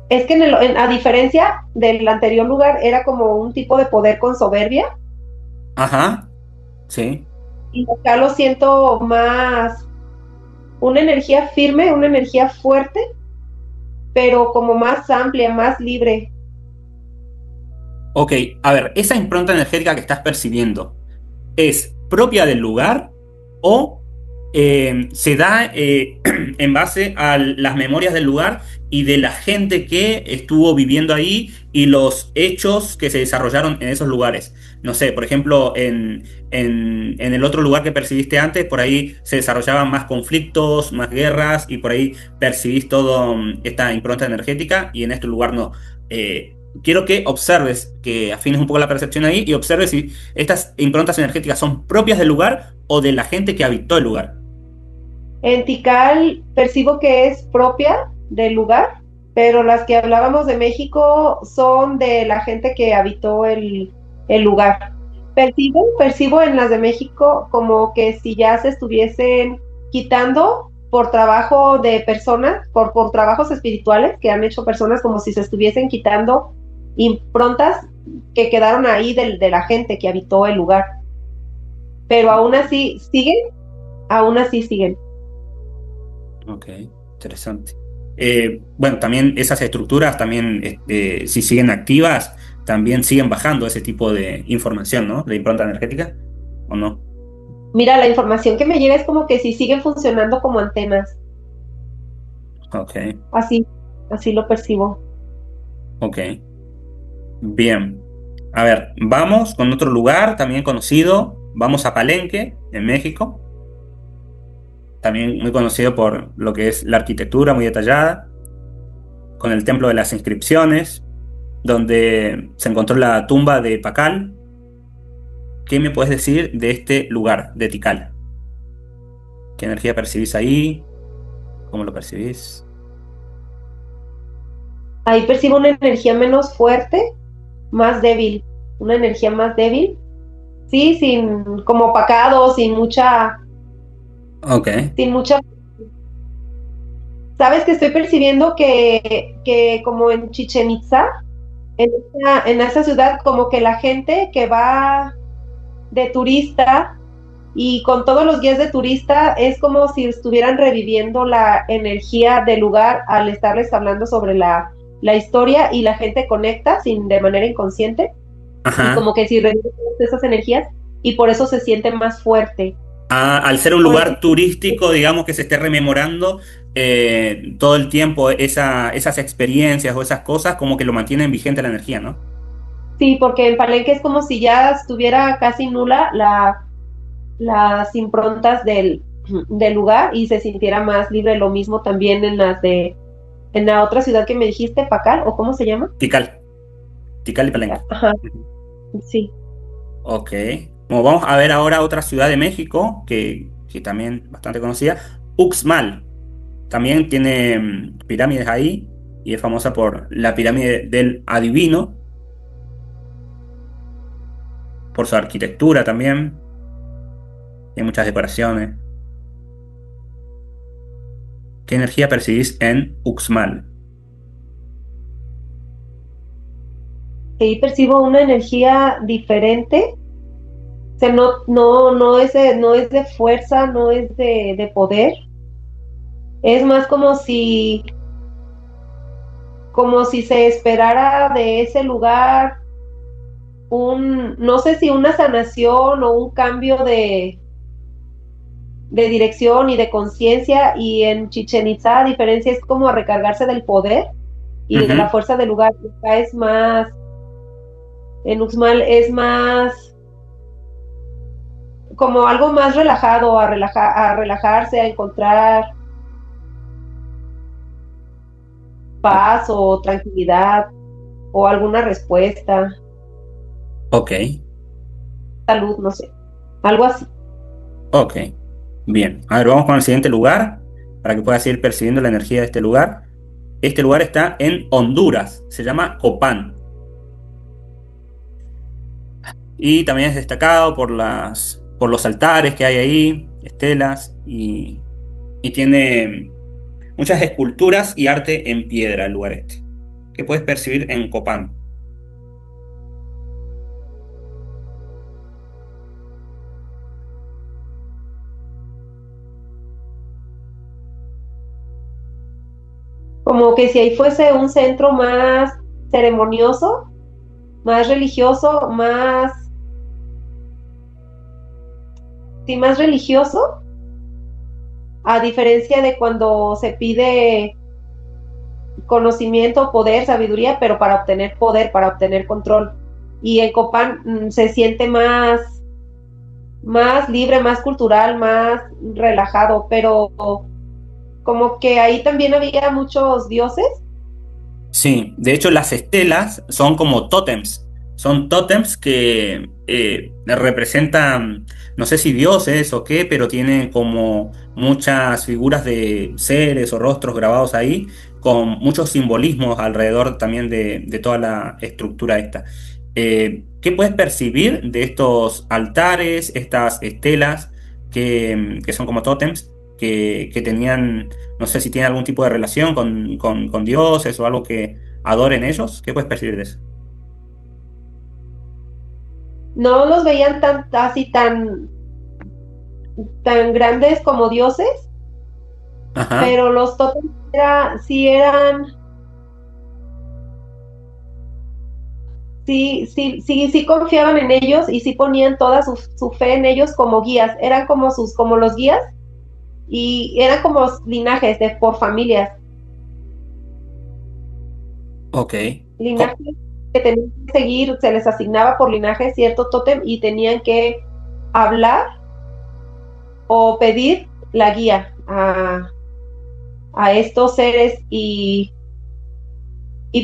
es que a diferencia del anterior lugar era como un tipo de poder con soberbia, Ajá, sí. y acá lo siento más, una energía firme, una energía fuerte, pero como más amplia, más libre. Ok, a ver, esa impronta energética que estás percibiendo, ¿es propia del lugar o se da en base a las memorias del lugar y de la gente que estuvo viviendo ahí y los hechos que se desarrollaron en esos lugares? No sé, por ejemplo, en el otro lugar que percibiste antes, por ahí se desarrollaban más conflictos, más guerras y por ahí percibís todo esta impronta energética y en este lugar no. Quiero que observes, que afines un poco la percepción ahí y observes si estas improntas energéticas son propias del lugar o de la gente que habitó el lugar. En Tikal percibo que es propia del lugar, pero las que hablábamos de México son de la gente que habitó el lugar. Percibo en las de México como que si ya se estuviesen quitando por trabajo de personas, por trabajos espirituales que han hecho personas, como si se estuviesen quitando improntas que quedaron ahí de la gente que habitó el lugar. Pero aún así siguen. Ok, interesante. Bueno, también esas estructuras, también si siguen activas, también siguen bajando ese tipo de información, ¿no? De impronta energética, ¿o no? Mira, la información que me llega es como que si siguen funcionando como antenas. Ok, Así, así lo percibo. ok, bien. A ver, vamos con otro lugar también conocido. Vamos a Palenque, en México. También muy conocido por lo que es la arquitectura muy detallada, con el Templo de las Inscripciones, donde se encontró la tumba de Pacal. ¿Qué me puedes decir de este lugar, de Tikal? ¿Qué energía percibís ahí? ¿Cómo lo percibís? Ahí percibo una energía menos fuerte, más débil. Una energía más débil. Sí, como opacado, Ok, sin mucha. Sabes que estoy percibiendo que como en Chichen Itza, en esa ciudad, como que la gente que va de turista y con todos los guías de turista es como si estuvieran reviviendo la energía del lugar al estarles hablando sobre la historia y la gente conecta de manera inconsciente y ajá. como que si revive todas esas energías y por eso se siente más fuerte. Ah, al ser un Por eso, lugar turístico, digamos que se esté rememorando todo el tiempo esas experiencias o esas cosas, como que lo mantienen vigente la energía, ¿no? sí, porque en Palenque es como si ya estuviera casi nula las improntas del lugar y se sintiera más libre. Lo mismo también en la otra ciudad que me dijiste, Pacal, o cómo se llama. Tikal, Tikal y Palenque. Ajá, Ujú. sí. Ok. Bueno, vamos a ver ahora otra ciudad de México, que también bastante conocida, Uxmal. También tiene pirámides ahí y es famosa por la pirámide del adivino, por su arquitectura también. Tiene muchas decoraciones. ¿Qué energía percibís en Uxmal? Ahí percibo una energía diferente, sea, no es de fuerza, no es de poder. Es más como si se esperara de ese lugar no sé si una sanación o un cambio de dirección y de conciencia, y en Chichen Itza, a diferencia, es como a recargarse del poder y de la Ujú. fuerza del lugar. Acá es más, en Uxmal es más como algo más relajado, a relajarse, a encontrar paz o tranquilidad o alguna respuesta, Ok, salud, no sé, algo así. ok. Bien. A ver, vamos con el siguiente lugar para que puedas ir percibiendo la energía de este lugar. Este lugar está en Honduras, se llama Copán. Y también es destacado por los altares que hay ahí, estelas, y tiene muchas esculturas y arte en piedra el lugar este, que puedes percibir en Copán. Como que si ahí fuese un centro más ceremonioso, más religioso, sí, más religioso, a diferencia de cuando se pide conocimiento, poder, sabiduría, pero para obtener poder, para obtener control. Y en Copán se siente más libre, más cultural, más relajado, pero como que ahí también había muchos dioses. Sí, de hecho las estelas son como tótems. Son tótems que representan, no sé si dioses o qué, pero tienen como muchas figuras de seres o rostros grabados ahí, con muchos simbolismos alrededor también de toda la estructura esta. ¿Qué puedes percibir de estos altares, estas estelas que son como tótems, que tenían, no sé si tiene algún tipo de relación con dioses o algo que adoren ellos? ¿Qué puedes percibir de eso? No los veían tan grandes como dioses, Ajá, pero los tótems sí eran, sí confiaban en ellos y sí ponían toda su fe en ellos como guías. Eran como los guías, y eran como linajes por familias, ok. linajes que tenían que seguir, se les asignaba por linaje cierto tótem y tenían que hablar o pedir la guía a estos seres, y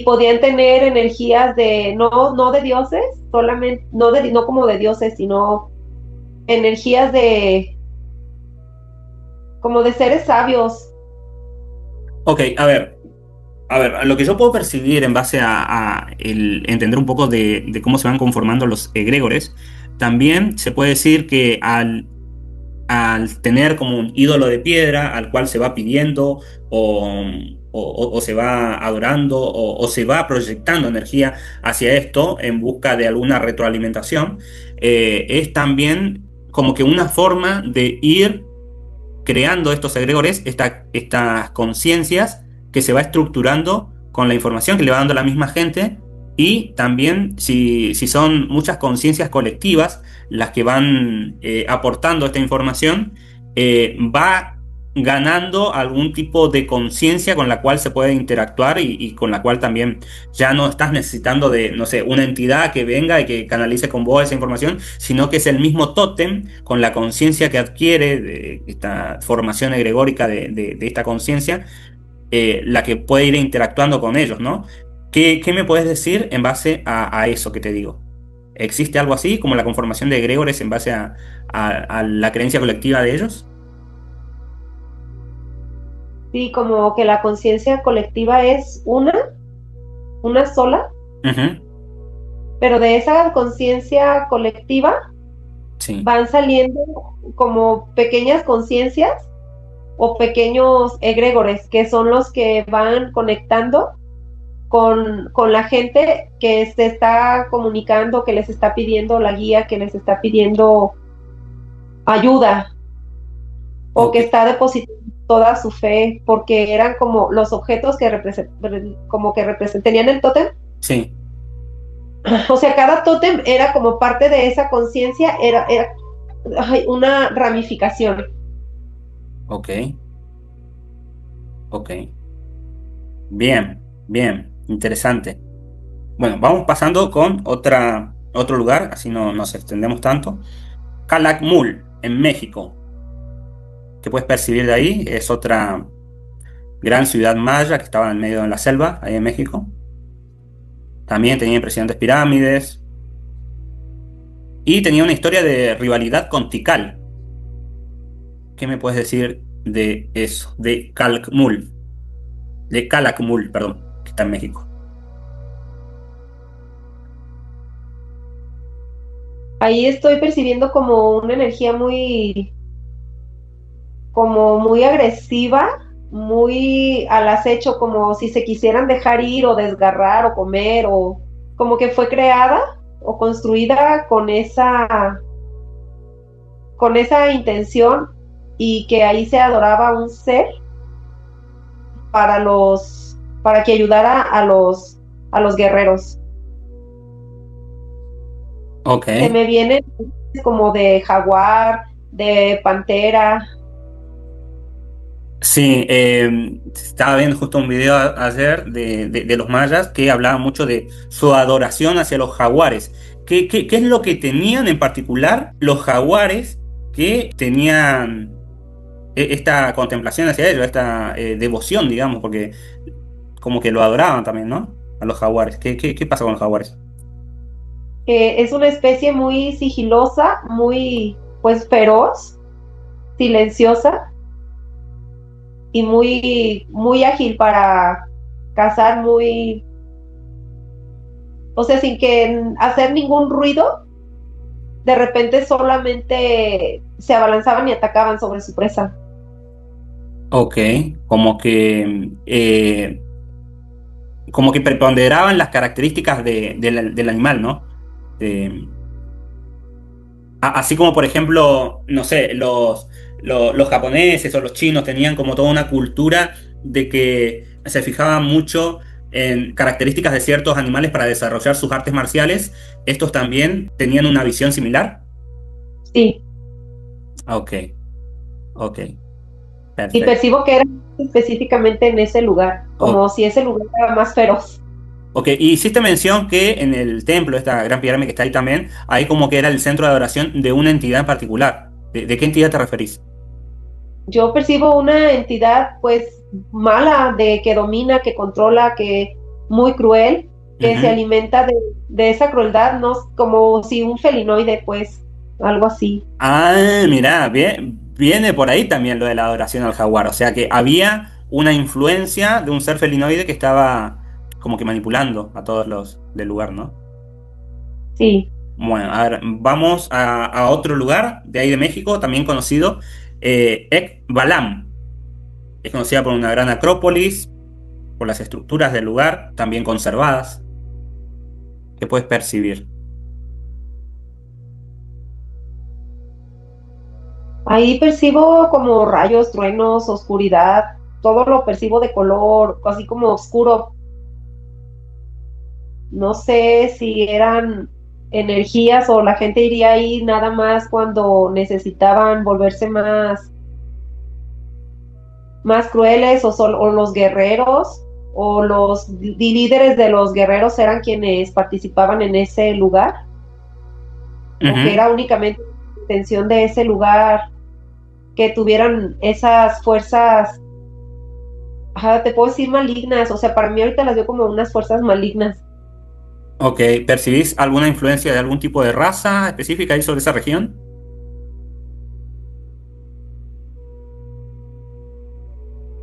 podían tener energías no de dioses, solamente, no como de dioses, sino energías como de seres sabios. Ok, a ver, a lo que yo puedo percibir en base a el entender un poco de cómo se van conformando los egregores, también se puede decir que al tener como un ídolo de piedra al cual se va pidiendo o se va adorando o se va proyectando energía hacia esto en busca de alguna retroalimentación, es también como que una forma de ir creando estos egregores, estas conciencias que se va estructurando con la información que le va dando la misma gente, y también si son muchas conciencias colectivas las que van aportando esta información, va ganando algún tipo de conciencia con la cual se puede interactuar y con la cual también ya no estás necesitando de, no sé, una entidad que venga y que canalice con vos esa información, sino que es el mismo tótem con la conciencia que adquiere de esta formación egregórica de esta conciencia, la que puede ir interactuando con ellos, ¿no? ¿Qué me puedes decir en base a eso que te digo? ¿Existe algo así como la conformación de egregores en base a la creencia colectiva de ellos? Sí, como que la conciencia colectiva es una sola, Ujú, pero de esa conciencia colectiva sí, van saliendo como pequeñas conciencias o pequeños egregores que son los que van conectando con la gente que se está comunicando, que les está pidiendo la guía, que les está pidiendo ayuda o Ok. que está depositando toda su fe, porque eran como los objetos que como que tenían el tótem. Sí, O sea, cada tótem era como parte de esa conciencia, era ay, una ramificación. ok, ok. Bien, bien, interesante. Bueno, vamos pasando con otro lugar, así no nos extendemos tanto. Calakmul, en México. ¿Qué puedes percibir de ahí? Es otra gran ciudad maya que estaba en medio de la selva, ahí en México. También tenía impresionantes pirámides y tenía una historia de rivalidad con Tikal. ¿Qué me puedes decir de eso? De Calakmul, perdón, que está en México. Ahí estoy percibiendo como una energía como muy agresiva, muy al acecho, como si se quisieran dejar ir o desgarrar o comer, o como que fue creada o construida con esa intención, y que ahí se adoraba un ser para que ayudara a los guerreros. Ok. Se me viene como de jaguar, de pantera. Sí, estaba viendo justo un video ayer de los mayas que hablaba mucho de su adoración hacia los jaguares. ¿Qué es lo que tenían en particular los jaguares que tenían esta contemplación hacia ellos, esta devoción, digamos, porque como que lo adoraban también, ¿no? A los jaguares. ¿Qué pasa con los jaguares? Es una especie muy sigilosa, muy pues feroz, silenciosa y muy ágil para cazar, o sea, sin que hacer ningún ruido, de repente solamente se abalanzaban y atacaban sobre su presa. Ok, como que como que preponderaban las características del animal, ¿no? Eh, Así como, por ejemplo, no sé, los japoneses o los chinos tenían como toda una cultura de que se fijaban mucho en características de ciertos animales para desarrollar sus artes marciales, estos también tenían una visión similar. Sí, Ok, ok, y perfecto. percibo que era específicamente en ese lugar, O- como si ese lugar era más feroz. ok, y hiciste mención que en el templo, esta gran pirámide que está ahí también, ahí como que era el centro de adoración de una entidad en particular. ¿De qué entidad te referís? Yo percibo una entidad pues mala, de que domina, que controla, que muy cruel, que se Ujú. alimenta de esa crueldad, ¿no? Como si un felinoide, pues, algo así. Ah, mirá, viene por ahí también lo de la adoración al jaguar. O sea que había una influencia de un ser felinoide que estaba como que manipulando a todos los del lugar, ¿no? Sí. Bueno, a ver, vamos a otro lugar de ahí de México, también conocido, Ekbalam. Es conocida por una gran acrópolis, por las estructuras del lugar, también conservadas, que puedes percibir. Ahí percibo como rayos, truenos, oscuridad, todo lo percibo de color, así como oscuro. No sé si eran energías o la gente iría ahí nada más cuando necesitaban volverse más crueles, o los guerreros o los líderes de los guerreros eran quienes participaban en ese lugar, o que Ujú. era únicamente la intención de ese lugar que tuvieran esas fuerzas, ajá, te puedo decir malignas, o sea, para mí ahorita las veo como unas fuerzas malignas. Ok, ¿percibís alguna influencia de algún tipo de raza específica ahí sobre esa región?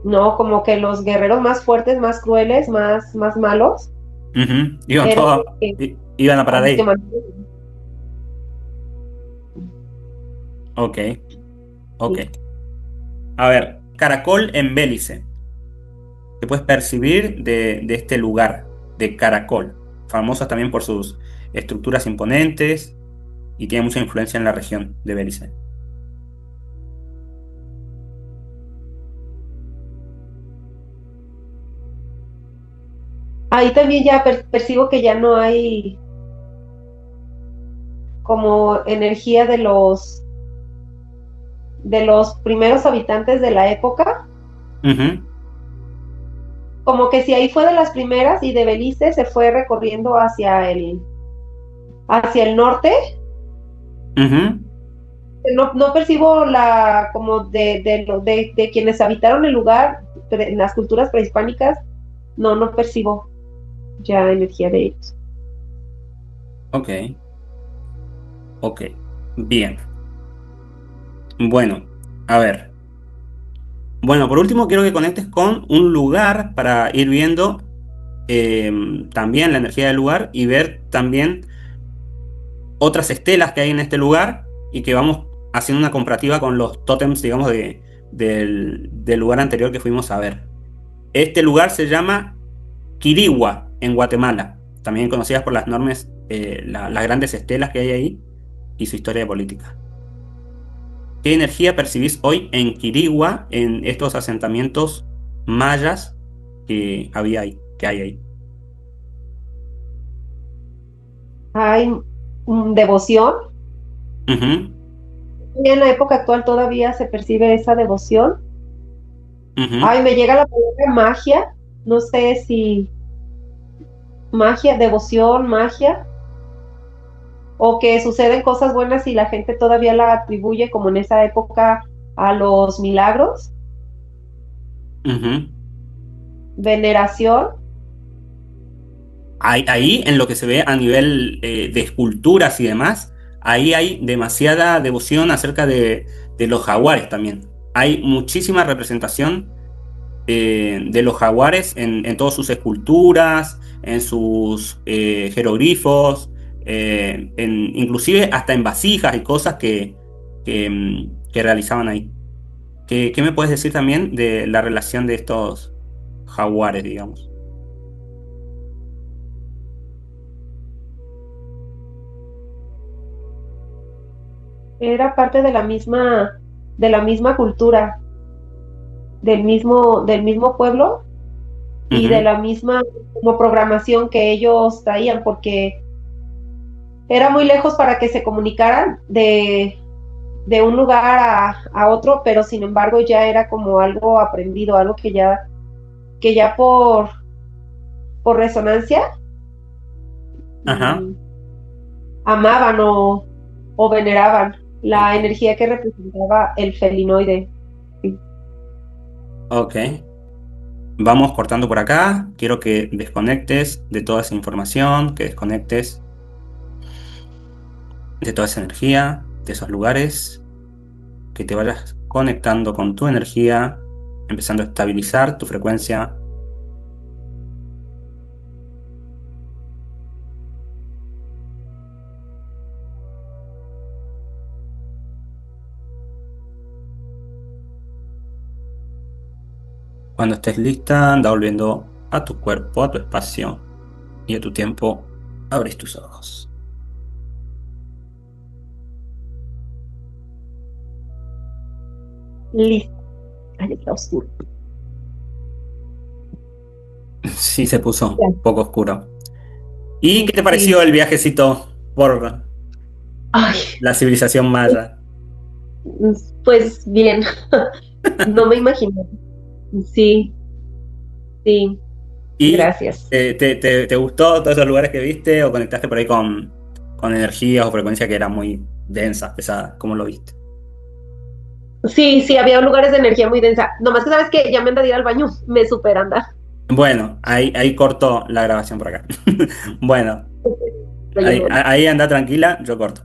No, como que los guerreros más fuertes, más crueles, más malos, Ujú. eran los que, Iban a a parar los que ahí. mandaban. Ok, ok. Sí. A ver, Caracol en Bélice. ¿Qué puedes percibir de este lugar? de Caracol, famosos también por sus estructuras imponentes y tiene mucha influencia en la región de Belice. Ahí también ya percibo que ya no hay como energía de los primeros habitantes de la época. Ujú, Como que si ahí fue de las primeras y de Belice se fue recorriendo hacia el norte. ujú. No percibo la como de quienes habitaron el lugar, en las culturas prehispánicas, no percibo ya energía de ellos. Ok, ok, bien. Bueno, a ver. Bueno, por último quiero que conectes con un lugar para ir viendo eh, también la energía del lugar y ver también otras estelas que hay en este lugar y que vamos haciendo una comparativa con los tótems, digamos, del lugar anterior que fuimos a ver. Este lugar se llama Quirigua, en Guatemala, también conocidas por las enormes, las grandes estelas que hay ahí y su historia política. ¿Qué energía percibís hoy en Quirigua, en estos asentamientos mayas que había ahí, que hay ahí? Hay devoción. Ujú, Y en la época actual todavía se percibe esa devoción. ujú, Ay, me llega la palabra magia. No sé si magia, devoción, magia, o que suceden cosas buenas y la gente todavía la atribuye como en esa época a los milagros, ujú. veneración. Ahí, en lo que se ve a nivel de esculturas y demás, ahí hay demasiada devoción acerca de los jaguares también. Hay muchísima representación de los jaguares en todas sus esculturas, en sus jeroglifos, inclusive hasta en vasijas y cosas que realizaban ahí. ¿Qué me puedes decir también de la relación de estos jaguares, digamos? Era parte de la misma cultura, del mismo pueblo y de Ujú, la misma como programación que ellos traían, porque era muy lejos para que se comunicaran de un lugar a otro, pero sin embargo ya era como algo aprendido, algo que ya por resonancia ajá, mm, amaban o veneraban la energía que representaba el felinoide. Sí. ok. Vamos cortando por acá. Quiero que desconectes de toda esa información, que desconectes de toda esa energía, de esos lugares, que te vayas conectando con tu energía, empezando a estabilizar tu frecuencia. Cuando estés lista, anda volviendo a tu cuerpo, a tu espacio y a tu tiempo. Abrís tus ojos. Listo. Ay, está oscuro. Sí, se puso Ya. un poco oscuro. ¿Y qué te pareció Sí. el viajecito por Ay, la civilización maya? pues bien, no me imaginé. Sí, sí, ¿Y gracias. te gustó todos esos lugares que viste o conectaste por ahí con energías o frecuencias que eran muy densas, pesadas? ¿Cómo lo viste? Sí, sí, había lugares de energía muy densa. Nomás que sabes que ya me anda de ir al baño, me super anda. Bueno, ahí corto la grabación por acá. Bueno, Pero ya me voy. ahí anda tranquila, yo corto.